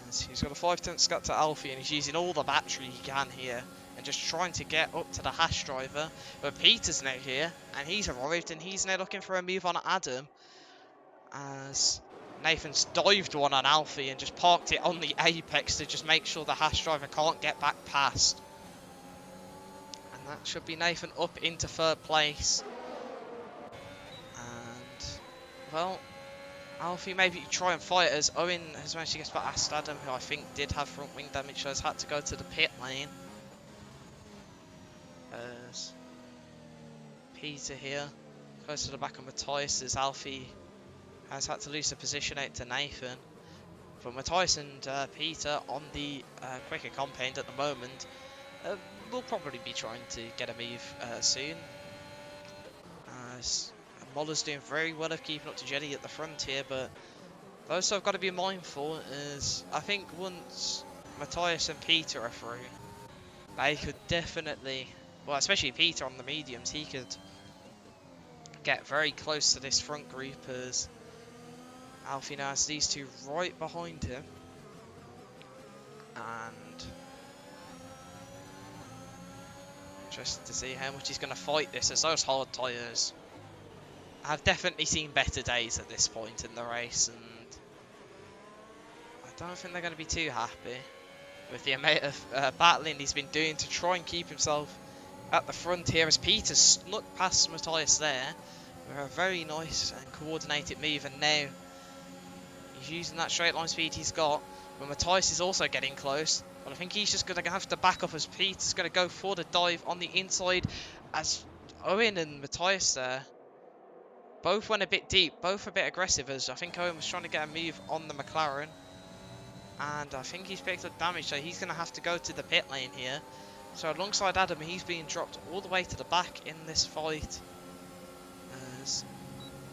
as he's got a 5/10 scut to Alfie, and he's using all the battery he can here, and just trying to get up to the Hash driver. But Peter's now here, and he's arrived, and he's now looking for a move on Adam, as Nathan's dived one on Alfie and just parked it on the apex to just make sure the Hash driver can't get back past. And that should be Nathan up into 3rd place. And, well, Alfie maybe try and fight, as Owen has managed to get past Adam, who I think did have front wing damage, so has had to go to the pit lane. As Peter here goes to the back of Matthias, as Alfie has had to lose the position out to Nathan. But Matthias and Peter on the quicker compound at the moment will probably be trying to get a move soon. As Moller's doing very well of keeping up to Jetty at the front here, but those I've got to be mindful is I think once Matthias and Peter are through, they could definitely, well, especially Peter on the mediums, he could get very close to this front group, as Alfie now has these two right behind him. And interested to see how much he's going to fight this, as those hard tyres have definitely seen better days at this point in the race, and I don't think they're going to be too happy with the amount of battling he's been doing to try and keep himself at the front here, as Peter snuck past Matthias there with a very nice and coordinated move, and now he's using that straight line speed he's got, but Matthias is also getting close. But I think he's just going to have to back up as Peter's going to go for the dive on the inside as Owen and Matthias there. Both went a bit deep, both a bit aggressive, as I think Owen was trying to get a move on the McLaren. And I think he's picked up damage, so he's going to have to go to the pit lane here. So alongside Adam, he's being dropped all the way to the back in this fight. As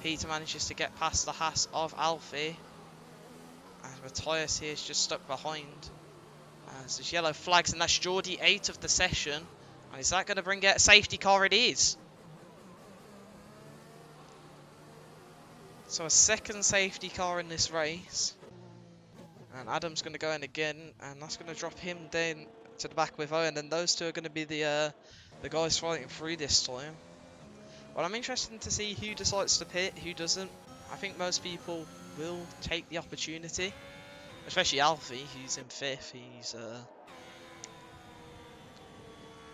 Peter manages to get past the Haas of Alfie. And Matthias here is just stuck behind. As there's yellow flags, and that's Geordie 8 of the session. And is that going to bring out a safety car? It is. So a second safety car in this race. And Adam's going to go in again, and that's going to drop him down to the back with Owen. And those two are going to be the guys fighting through this time. Well, I'm interested to see who decides to pit, who doesn't. I think most people will take the opportunity. Especially Alfie, who's in 5th. He's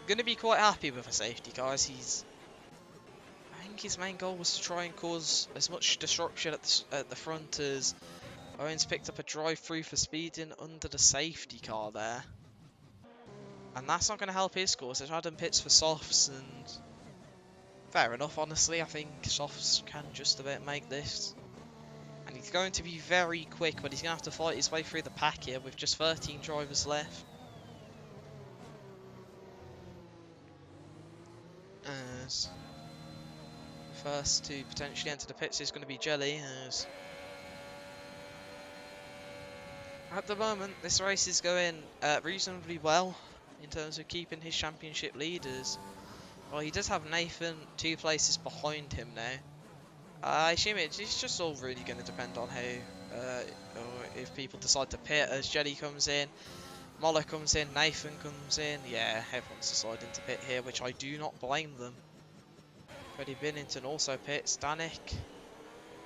going to be quite happy with a safety car, as I think his main goal was to try and cause as much disruption at the front as Owen's picked up a drive-through for speeding under the safety car there. And that's not going to help his cause, as Adam pits for softs, and fair enough, honestly. I think softs can just about make this. And he's going to be very quick, but he's going to have to fight his way through the pack here with just 13 drivers left. As the first to potentially enter the pits is going to be Jelly, as at the moment this race is going reasonably well in terms of keeping his championship leaders. Well, he does have Nathan 2 places behind him now. I assume it's just all really going to depend on how, or if people decide to pit, as Jelly comes in, Moller comes in, Nathan comes in. Yeah, everyone's deciding to pit here, which I do not blame them. Freddie Binnington also pits. Danik,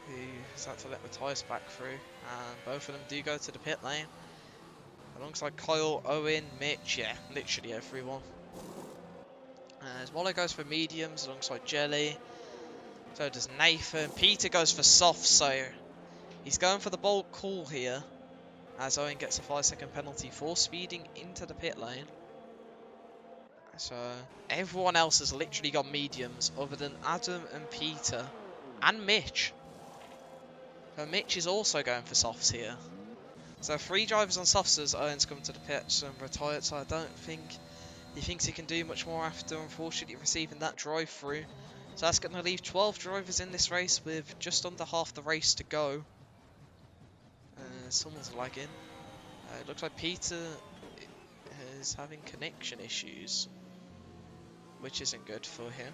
who has had to let Matthias back through, and both of them do go to the pit lane. Alongside Kyle, Owen, Mitch, yeah, literally everyone. As Moller goes for mediums alongside Jelly. So does Nathan. Peter goes for soft, so he's going for the bold call here. As Owen gets a 5-second penalty for speeding into the pit lane. So everyone else has literally got mediums other than Adam and Peter. And Mitch. So Mitch is also going for softs here. So 3 drivers on softs as Owen's come to the pits and retired. So I don't think he thinks he can do much more after unfortunately receiving that drive through. So that's going to leave 12 drivers in this race with just under half the race to go. Someone's lagging. It looks like Peter is having connection issues, which isn't good for him.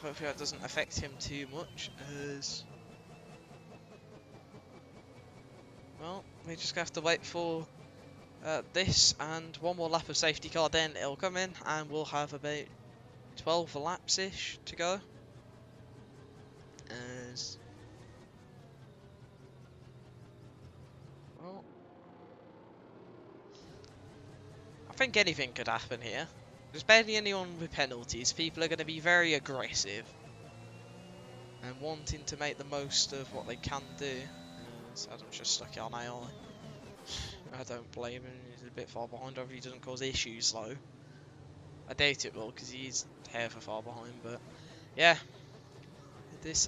Hopefully that doesn't affect him too much, as well, we just have to wait for this and one more lap of safety car, then it'll come in and we'll have about 12 laps ish to go. As well, I think anything could happen here. There's barely anyone with penalties. People are going to be very aggressive and wanting to make the most of what they can do. As Adam's just stuck it on AI. I don't blame him. He's a bit far behind. Hopefully he doesn't cause issues though. I doubt it will, because he's half far behind. But yeah, this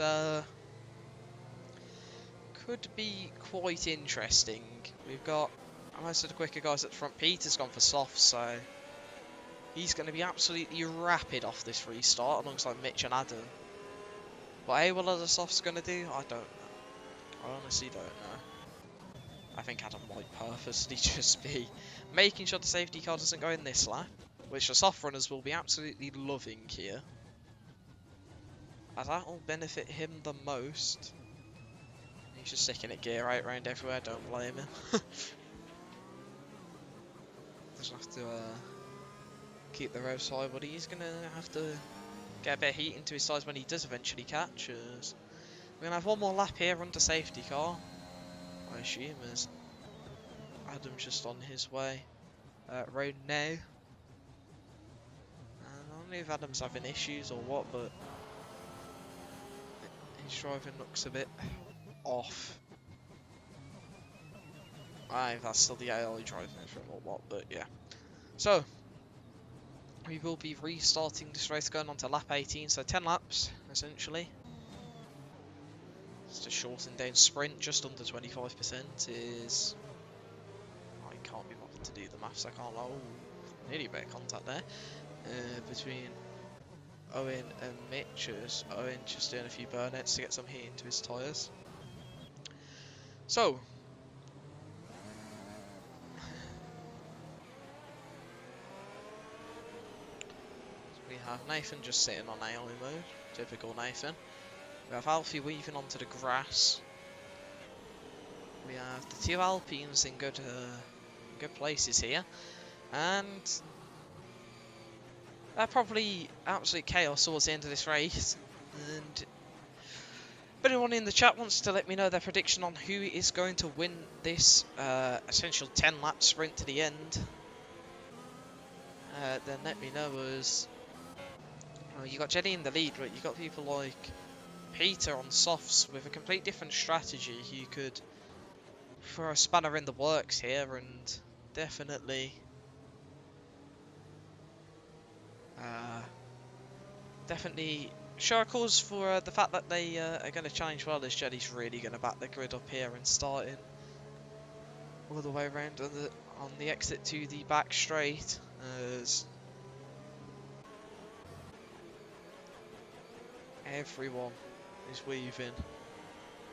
could be quite interesting. We've got most of the quicker guys at the front. Peter's gone for soft, so he's going to be absolutely rapid off this restart alongside Mitch and Adam. What A will other softs going to do? I don't know. I honestly don't know. I think Adam might purposely just be making sure the safety car doesn't go in this lap, which the soft runners will be absolutely loving here, as that will benefit him the most. He's just sticking it gear right round everywhere, don't blame him. Doesn't have to keep the revs high, but he's going to have to get a bit of heat into his sides when he does eventually catch us. We're going to have one more lap here under safety car, I assume, as Adam's just on his way round now. And I don't know if Adam's having issues or what, but his driving looks a bit off. That's still the AI driving it from or what, but yeah. So, we will be restarting this race going on to lap 18, so 10 laps, essentially. Just a shortened down sprint, just under 25% is... I can't be bothered to do the maths, I can't... Oh, nearly a bit of contact there. Between Owen and Mitch, as Owen just doing a few burnouts to get some heat into his tyres. So, we have Nathan just sitting on AI mode, typical Nathan. We have Alfie weaving onto the grass. We have the two Alpines in good places here, and probably absolute chaos towards the end of this race. And if anyone in the chat wants to let me know their prediction on who is going to win this essential 10-lap sprint to the end, then let me know. As you got Jenny in the lead, but you got people like Peter on softs with a complete different strategy. You could throw a spanner in the works here and definitely show a cause for the fact that they are going to challenge well, as Jenny's really going to back the grid up here and starting all the way around on the exit to the back straight, as everyone is weaving,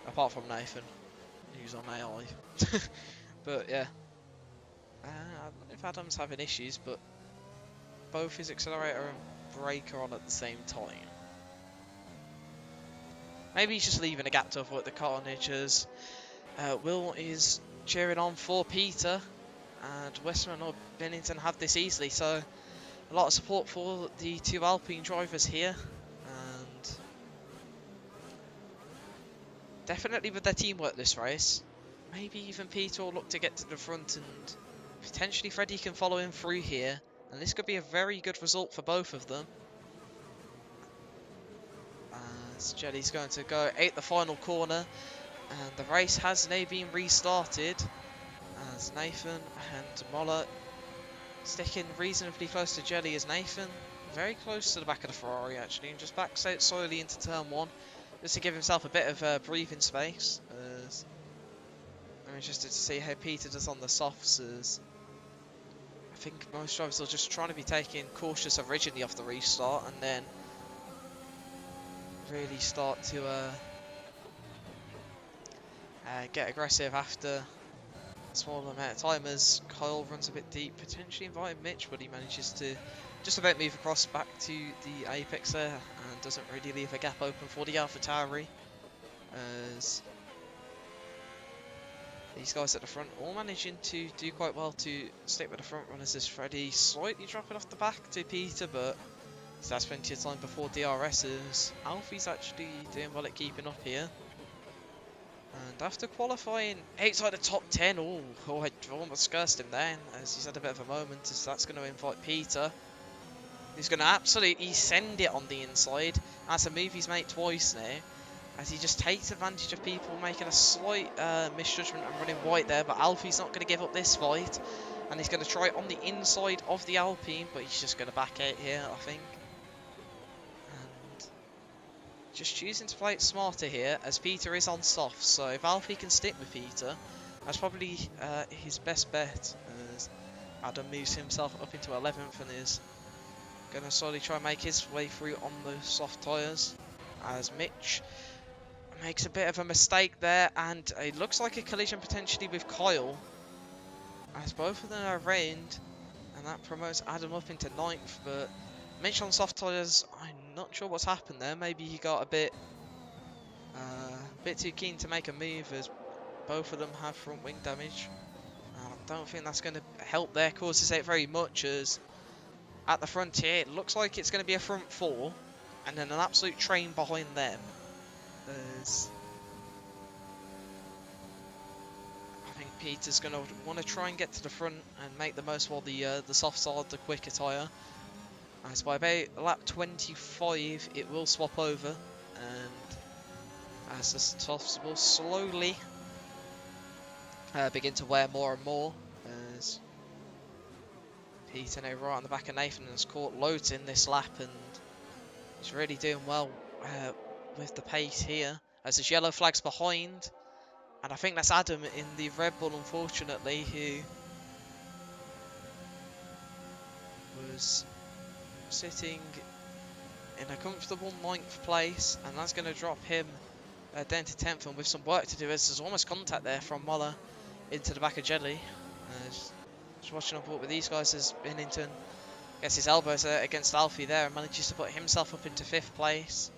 apart from Nathan, who's on AI. But yeah, I don't know if Adam's having issues, but both his accelerator and brake are on at the same time. Maybe he's just leaving a gap to avoid the carnage, as Will is cheering on for Peter, and Westman or Bennington have this easily, so a lot of support for the two Alpine drivers here, and definitely with their teamwork this race. Maybe even Peter will look to get to the front, and potentially Freddie can follow him through here, and this could be a very good result for both of them. As Jelly's going to go at the final corner, and the race has now been restarted, as Nathan and Moller sticking reasonably close to Jelly, as Nathan very close to the back of the Ferrari actually, and just backs out slowly into turn 1 just to give himself a bit of breathing space. As I'm interested to see how Peter does on the softs, as I think most drivers are just trying to be taking cautious originally off the restart, and then really start to get aggressive after a small amount of time, as Kyle runs a bit deep, potentially inviting Mitch, but he manages to just about move across back to the apex there and doesn't really leave a gap open for the AlphaTauri, as these guys at the front all managing to do quite well to stick with the front runners, as Freddie slightly dropping off the back to Peter, but that's plenty of time before DRS's. Alfie's actually doing well at keeping up here. And after qualifying outside the top 10, I almost cursed him then, as he's had a bit of a moment, as that's going to invite Peter. He's going to absolutely send it on the inside. That's a move he's made twice now, as he just takes advantage of people making a slight misjudgment and running white there, but Alfie's not going to give up this fight, and he's going to try it on the inside of the Alpine, but he's just going to back out here, I think. Just choosing to play it smarter here, as Peter is on soft, so if Alfie can stick with Peter, that's probably his best bet, as Adam moves himself up into 11th and is going to slowly try and make his way through on the soft tyres, as Mitch makes a bit of a mistake there, and it looks like a collision potentially with Kyle, as both of them are around, and that promotes Adam up into 9th, but Mitch on soft tyres, I'm not sure what's happened there. Maybe he got a bit too keen to make a move, as both of them have front wing damage. I don't think that's going to help their causes out very much, as at the front here it looks like it's going to be a front 4 and then an absolute train behind them. As I think Peter's going to want to try and get to the front and make the most while the softs are the quicker tyre. As by about lap 25 it will swap over, and as the softs will slowly begin to wear more and more. As Peter now right on the back of Nathan has caught loads in this lap, and he's really doing well with the pace here. As there's yellow flags behind, and I think that's Adam in the Red Bull, unfortunately, who was sitting in a comfortable 9th place, and that's going to drop him down to 10th, and with some work to do, as there's almost contact there from Muller into the back of Jelly. Just watching up what these guys as Bennington gets his elbows against Alfie there and manages to put himself up into 5th place,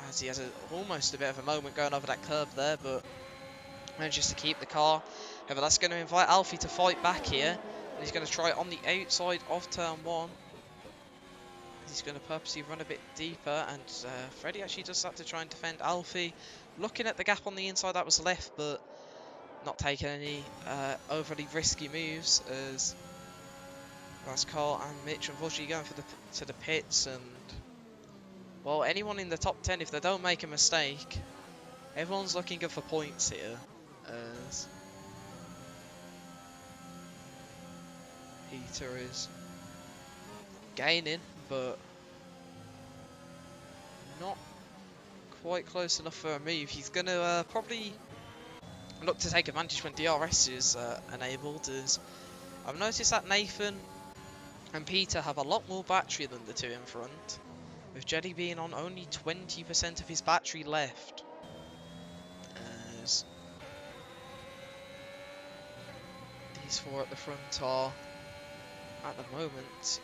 as he has almost a bit of a moment going over that curb there, but manages to keep the car. However, that's going to invite Alfie to fight back here, and he's going to try on the outside of turn 1. He's going to purposely run a bit deeper, and Freddie actually does that to try and defend Alfie. Looking at the gap on the inside that was left, but not taking any overly risky moves, as that's Carl and Mitch unfortunately going to the pits. And well, anyone in the top 10, if they don't make a mistake, everyone's looking good for points here, as Peter is gaining, but not quite close enough for a move. He's going to probably look to take advantage when DRS is enabled, as I've noticed that Nathan and Peter have a lot more battery than the two in front, with Jetty being on only 20% of his battery left. As these four at the front are at the moment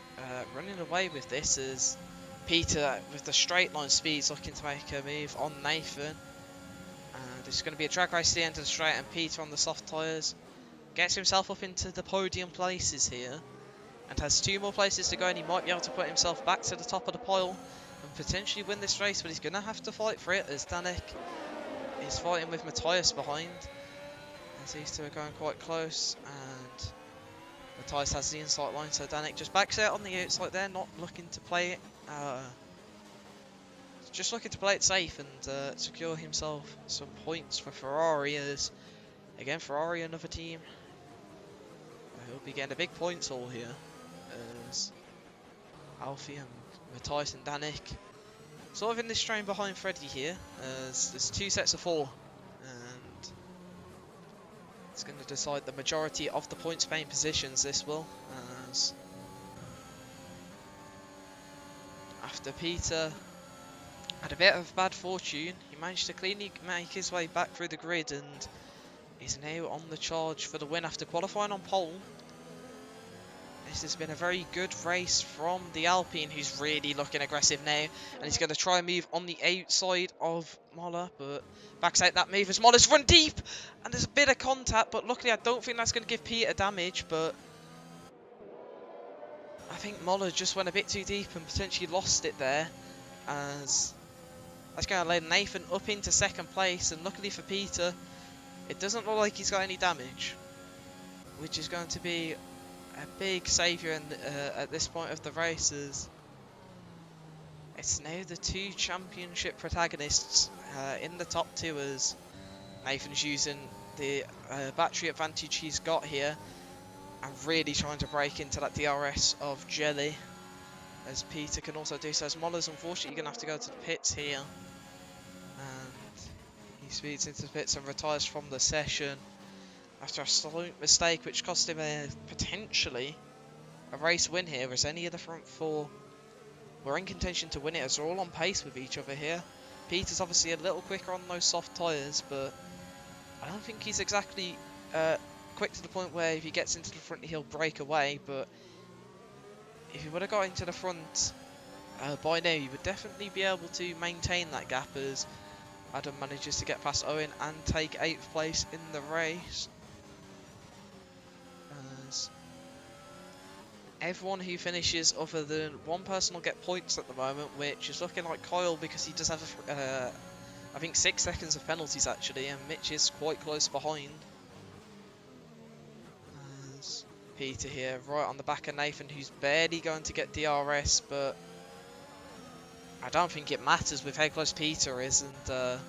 running away with this, as Peter with the straight line speeds looking to make a move on Nathan. This is going to be a drag race to the end of the straight, and Peter on the soft tyres gets himself up into the podium places here, and has 2 more places to go, and he might be able to put himself back to the top of the pile and potentially win this race, but he's going to have to fight for it, as Danik is fighting with Matthias behind, as these two are going quite close, and Matthias has the inside line, so Danik just backs out on the outside there, not looking to play it, just looking to play it safe and secure himself some points for Ferrari, as again Ferrari, another team, he'll be getting a big points haul here, as Alfie and Matthias and Danik sort of in this strain behind Freddie here, as there's 2 sets of 4, and it's going to decide the majority of the points paying positions, this will, as after Peter had a bit of bad fortune, he managed to cleanly make his way back through the grid and is now on the charge for the win after qualifying on pole. This has been a very good race from the Alpine, who's really looking aggressive now, and he's going to try and move on the outside of Moller, but backs out that move as Moller's run deep, and there's a bit of contact, but luckily I don't think that's going to give Peter damage, but I think Moller just went a bit too deep and potentially lost it there, as that's going to lay Nathan up into 2nd place, and luckily for Peter, it doesn't look like he's got any damage, which is going to be a big saviour at this point of the races. It's now the 2 championship protagonists in the top 2, as Nathan's using the battery advantage he's got here and really trying to break into that DRS of Jelly, as Peter can also do so, as Moller's unfortunately going to have to go to the pits here, and he speeds into the pits and retires from the session after a slight mistake which cost him potentially a race win here, as any of the front 4 were in contention to win it, as they're all on pace with each other here. Peter's obviously a little quicker on those soft tyres, but I don't think he's exactly quick to the point where if he gets into the front he'll break away, but if he would have got into the front by now, he would definitely be able to maintain that gap, as Adam manages to get past Owen and take 8th place in the race. As everyone who finishes other than one person will get points at the moment, which is looking like Kyle, because he does have I think 6 seconds of penalties actually, and Mitch is quite close behind. As Peter here right on the back of Nathan, who's barely going to get DRS, but I don't think it matters with how close Peter is, and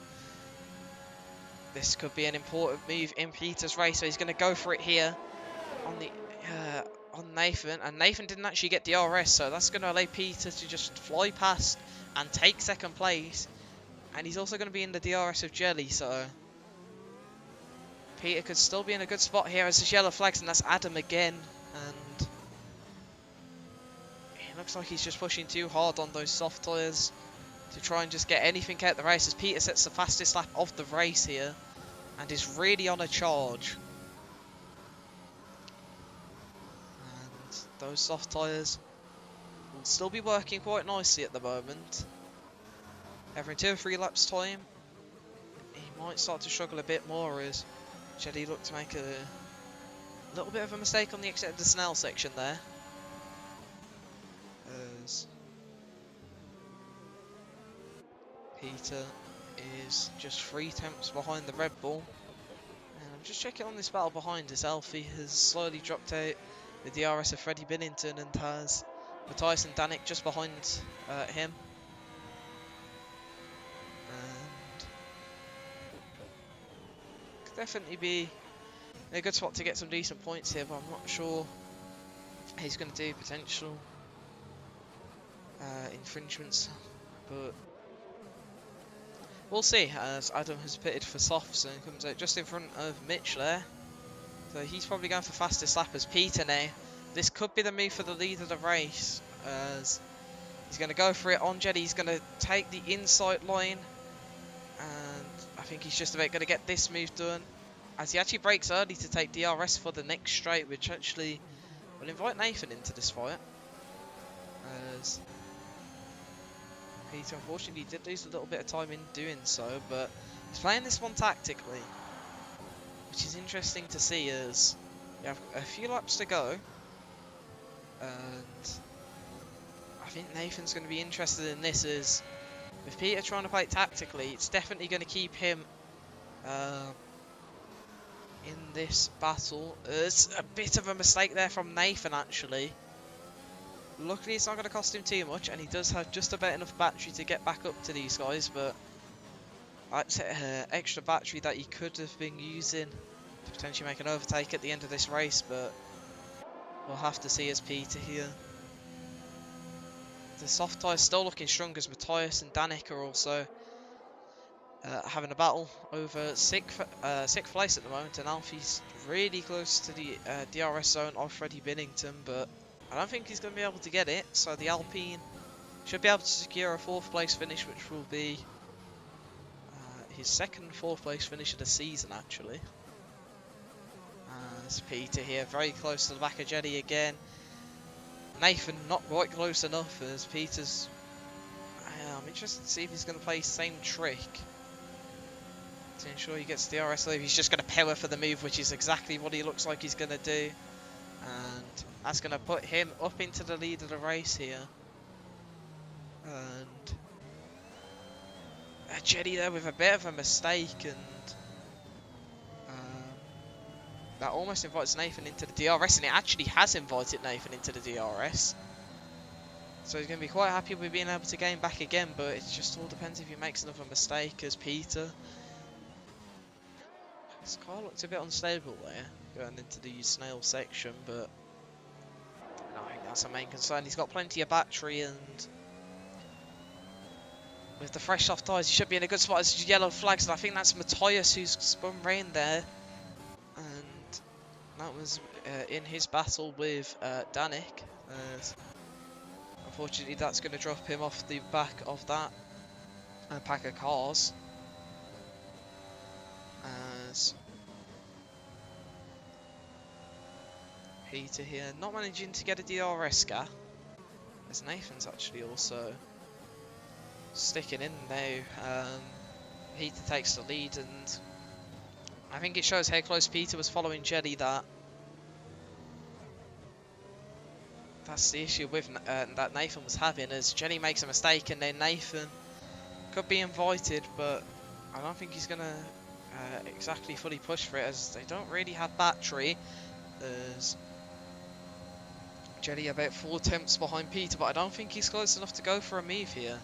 this could be an important move in Peter's race, so he's going to go for it here on the on Nathan, and Nathan didn't actually get DRS, so that's going to allow Peter to just fly past and take second place, and he's also going to be in the DRS of Jelly, so Peter could still be in a good spot here as there's yellow flags, and that's Adam again, and it looks like he's just pushing too hard on those soft tyres to try and just get anything out of the race, as Peter sets the fastest lap of the race here and is really on a charge. And those soft tyres will still be working quite nicely at the moment. Every 2 or 3 laps time, he might start to struggle a bit more as Jetty looked to make a little bit of a mistake on the exit of the Snell section there. As Peter is just 3 tenths behind the Red Bull. And I'm just checking on this battle behind as Alfie has slowly dropped out the DRS of Freddie Binnington and has Matthias and Danik just behind him. And could definitely be a good spot to get some decent points here, but I'm not sure he's going to do potential infringements, but we'll see, as Adam has pitted for softs and comes out just in front of Mitch there. So he's probably going for fastest lap as Peter now. This could be the move for the lead of the race, as he's going to go for it on Jetty. He's going to take the inside line, and I think he's just about going to get this move done, as he actually brakes early to take DRS for the next straight, which actually will invite Nathan into this fight, as Peter unfortunately did lose a little bit of time in doing so, but he's playing this one tactically, which is interesting to see as you have a few laps to go, and I think Nathan's going to be interested in this, as with Peter trying to play it tactically, it's definitely going to keep him in this battle. It's a bit of a mistake there from Nathan actually. Luckily it's not going to cost him too much, and he does have just about enough battery to get back up to these guys, but that's extra battery that he could have been using to potentially make an overtake at the end of this race, but we'll have to see as Peter here. The soft tyres still looking strong as Matthias and Danik are also having a battle over sixth place at the moment, and Alfie's really close to the DRS zone of Freddie Binnington, but I don't think he's going to be able to get it, so the Alpine should be able to secure a 4th place finish, which will be his second 4th place finish of the season actually. As Peter here very close to the back of Jetty again. Nathan not quite close enough, as Peter's I'm interested to see if he's going to play the same trick to ensure he gets the DRS leave. He's just going to power for the move, which is exactly what he looks like he's going to do, and that's going to put him up into the lead of the race here. And Jetty there with a bit of a mistake, and that almost invites Nathan into the DRS, and it actually has invited Nathan into the DRS. So he's going to be quite happy with being able to gain back again, but it just all depends if he makes another mistake as Peter. His car looks a bit unstable there, going into the snail section, but I think that's the main concern. He's got plenty of battery, and with the fresh soft tyres, he should be in a good spot as yellow flags, and I think that's Matthias who's spun round there, and that was in his battle with Danik. Unfortunately, that's going to drop him off the back of that pack of cars. As Peter here not managing to get a DRS gap, as Nathan's actually also sticking in now. Peter takes the lead, and I think it shows how close Peter was following Jetty that that's the issue with that Nathan was having, as Jetty makes a mistake and then Nathan could be invited, but I don't think he's going to exactly fully push for it, as they don't really have battery. There's Jetty about 4 tenths behind Peter, but I don't think he's close enough to go for a move here,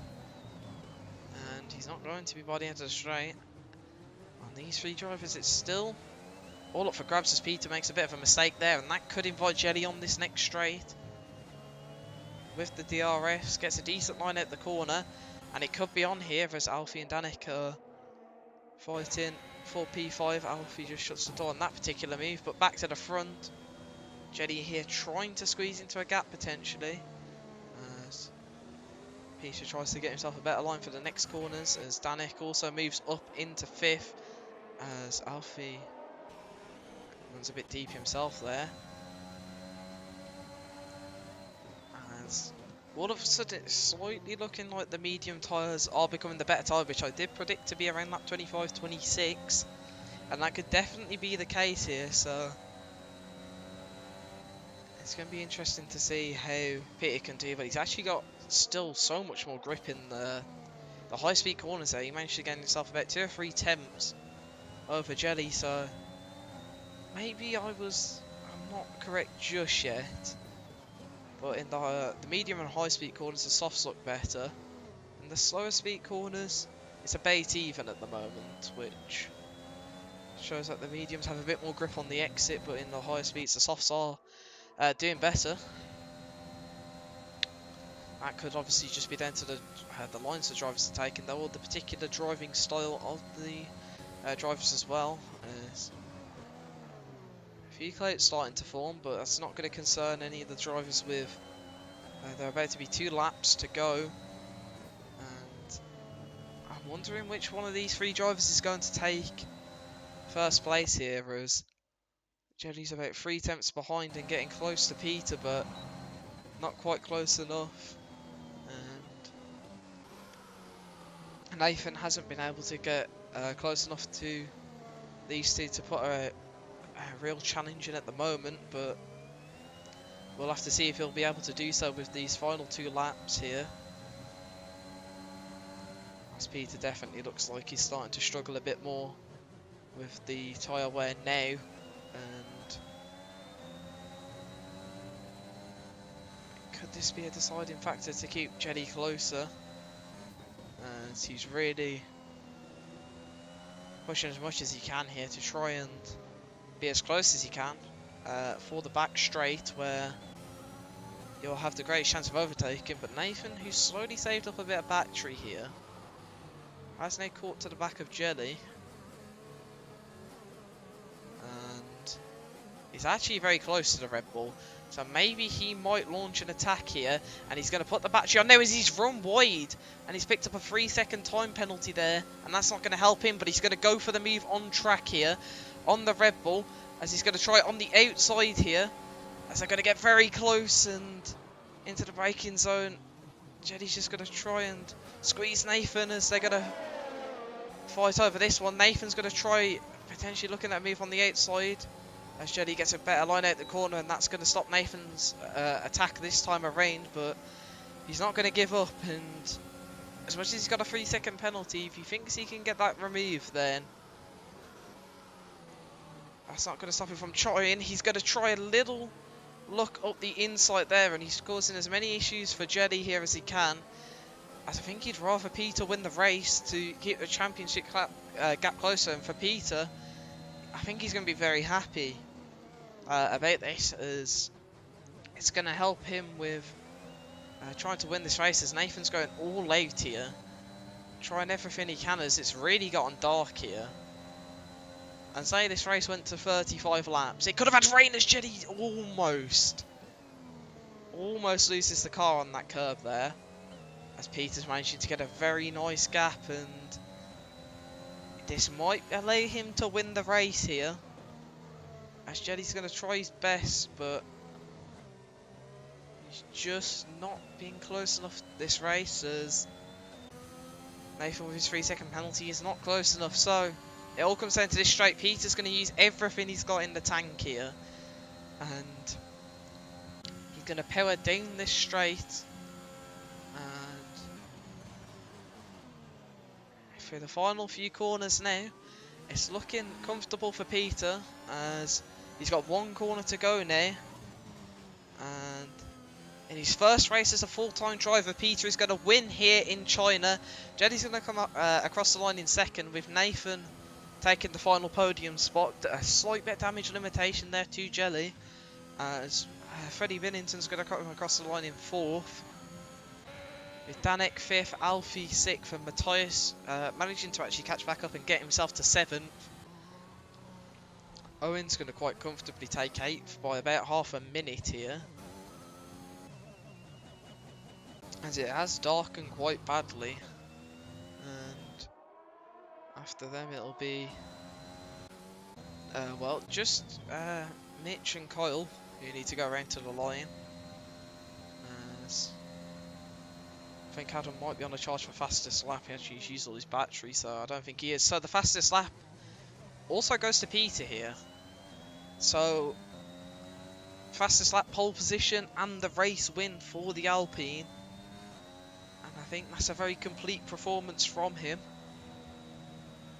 and he's not going to be by the end of the straight. On these three drivers, it's still all up for grabs as Peter makes a bit of a mistake there, and that could invite Jelly on this next straight. With the DRS, gets a decent line at the corner, and it could be on here as Alfie and Danik are fighting for P5. Alfie just shuts the door on that particular move, but back to the front. Jelly here trying to squeeze into a gap potentially, as Peter tries to get himself a better line for the next corners, as Danik also moves up into 5th, as Alfie runs a bit deep himself there. As all of a sudden it's slightly looking like the medium tyres are becoming the better tyre, which I did predict to be around lap 25-26, and that could definitely be the case here, so it's going to be interesting to see how Peter can do, but he's actually got still so much more grip in the high speed corners there. He managed to get himself about 2 or 3 tenths over Jelly, so maybe I'm not correct just yet. But in the medium and high speed corners, the softs look better. In the slower speed corners, it's a bait even at the moment, which shows that the mediums have a bit more grip on the exit, but in the higher speeds, the softs are doing better. That could obviously just be down to the lines the drivers are taking, though, or the particular driving style of the drivers as well. A few clouds starting to form, but that's not going to concern any of the drivers with. There are about to be 2 laps to go, and I'm wondering which one of these 3 drivers is going to take first place here, as Jelly's about 3 tenths behind and getting close to Peter, but not quite close enough. And Nathan hasn't been able to get close enough to these two to put a real challenge in at the moment, but we'll have to see if he'll be able to do so with these final 2 laps here. As Peter definitely looks like he's starting to struggle a bit more with the tyre wear now, and could this be a deciding factor to keep Jelly closer, as he's really pushing as much as he can here to try and be as close as he can for the back straight, where you'll have the greatest chance of overtaking. But Nathan, who's slowly saved up a bit of battery here, has now caught to the back of Jelly, and he's actually very close to the Red Bull, so maybe he might launch an attack here, and he's going to put the battery on now as he's run wide, and he's picked up a 3-second time penalty there, and that's not going to help him, but he's going to go for the move on track here on the Red Bull, as he's going to try it on the outside here, as they're going to get very close and into the braking zone. Jelly's just going to try and squeeze Nathan as they're going to fight over this one. Nathan's going to try potentially looking at a move on the outside, as Jelly gets a better line out the corner, and that's going to stop Nathan's attack this time around, but he's not going to give up, and as much as he's got a 3-second penalty, if he thinks he can get that removed, then that's not going to stop him from trying. He's going to try a little look up the inside there, and he's causing as many issues for Jelly here as he can, as I think he'd rather Peter win the race to keep the championship gap closer, and for Peter, I think he's going to be very happy about this, as it's going to help him with trying to win this race, as Nathan's going all out here, trying everything he can, as it's really gotten dark here. And say this race went to 35 laps, it could have had rain, as Jelly almost loses the car on that curve there, as Peter's managing to get a very nice gap, and this might allow him to win the race here, as Jelly's going to try his best, but he's just not being close enough this race, as Nathan with his 3-second penalty is not close enough. So it all comes down to this straight. Peter's going to use everything he's got in the tank here, and he's going to power down this straight, and through the final few corners now, it's looking comfortable for Peter, as he's got 1 corner to go now, and in his first race as a full-time driver, Peter is going to win here in China. Jelly's going to come up, across the line in second, with Nathan taking the final podium spot. A slight bit of damage limitation there to Jelly, as Freddie Binnington's going to come across the line in 4th. With Danik 5th, Alfie 6th, and Matthias managing to actually catch back up and get himself to 7th. Owen's going to quite comfortably take 8th by about half a minute here, as it has darkened quite badly. And after them it'll be, well, just Mitch and Kyle who need to go around to the line. As I think Adam might be on a charge for fastest lap. He actually used all his battery, so I don't think he is. So the fastest lap also goes to Peter here. So fastest lap, pole position, and the race win for the Alpine. And I think that's a very complete performance from him.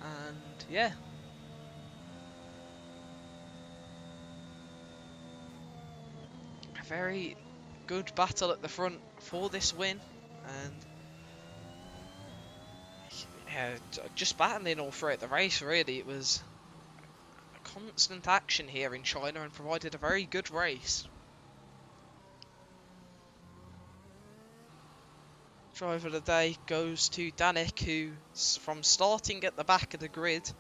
And yeah. A very good battle at the front for this win. And yeah, just battling all throughout the race, really. It was a constant action here in China and provided a very good race. Driver of the day goes to Danik, who, from starting at the back of the grid,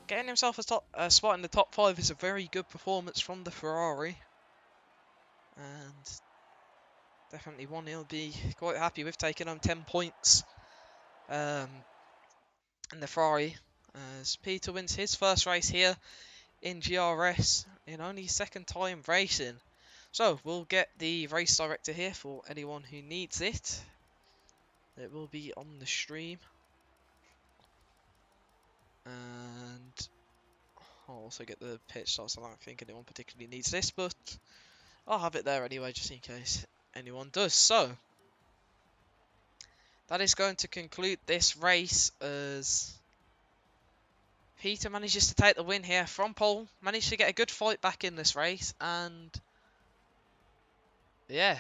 getting himself a spot in the top 5 is a very good performance from the Ferrari. And definitely one he'll be quite happy with, taking home 10 points in the Ferrari, as Peter wins his first race here in GRS in only second time racing. So we'll get the race director here for anyone who needs it. It will be on the stream, and I'll also get the pitch starts. I don't think anyone particularly needs this, but I'll have it there anyway, just in case anyone does. So that is going to conclude this race, as Peter manages to take the win here from pole, managed to get a good fight back in this race, and yeah.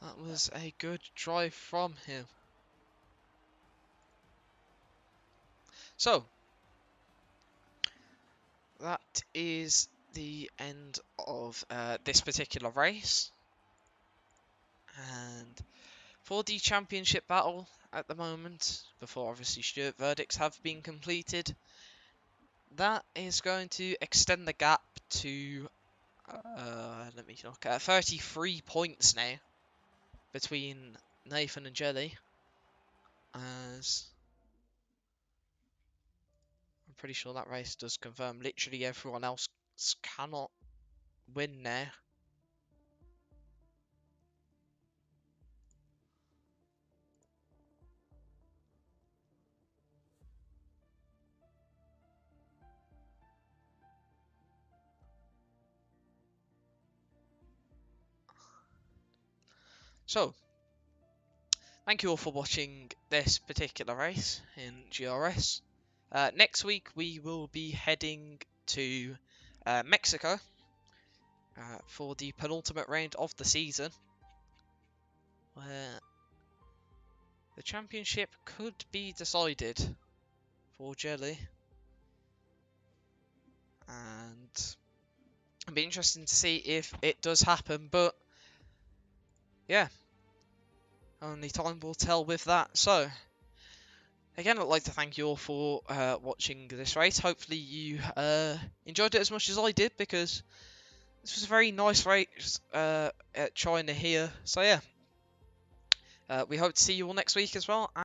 That was a good drive from him. So that is the end of this particular race. And for the championship battle at the moment, before obviously Stuart verdicts have been completed, that is going to extend the gap to, let me look, 33 points now between Nathan and Jelly, as I'm pretty sure that race does confirm literally everyone else cannot win now. So, thank you all for watching this particular race in GRS. Next week we will be heading to Mexico for the penultimate round of the season, where the championship could be decided for Jelly. And it'll be interesting to see if it does happen, but yeah, only time will tell with that. So, again, I'd like to thank you all for watching this race. Hopefully you enjoyed it as much as I did, because this was a very nice race at China here. So yeah, we hope to see you all next week as well.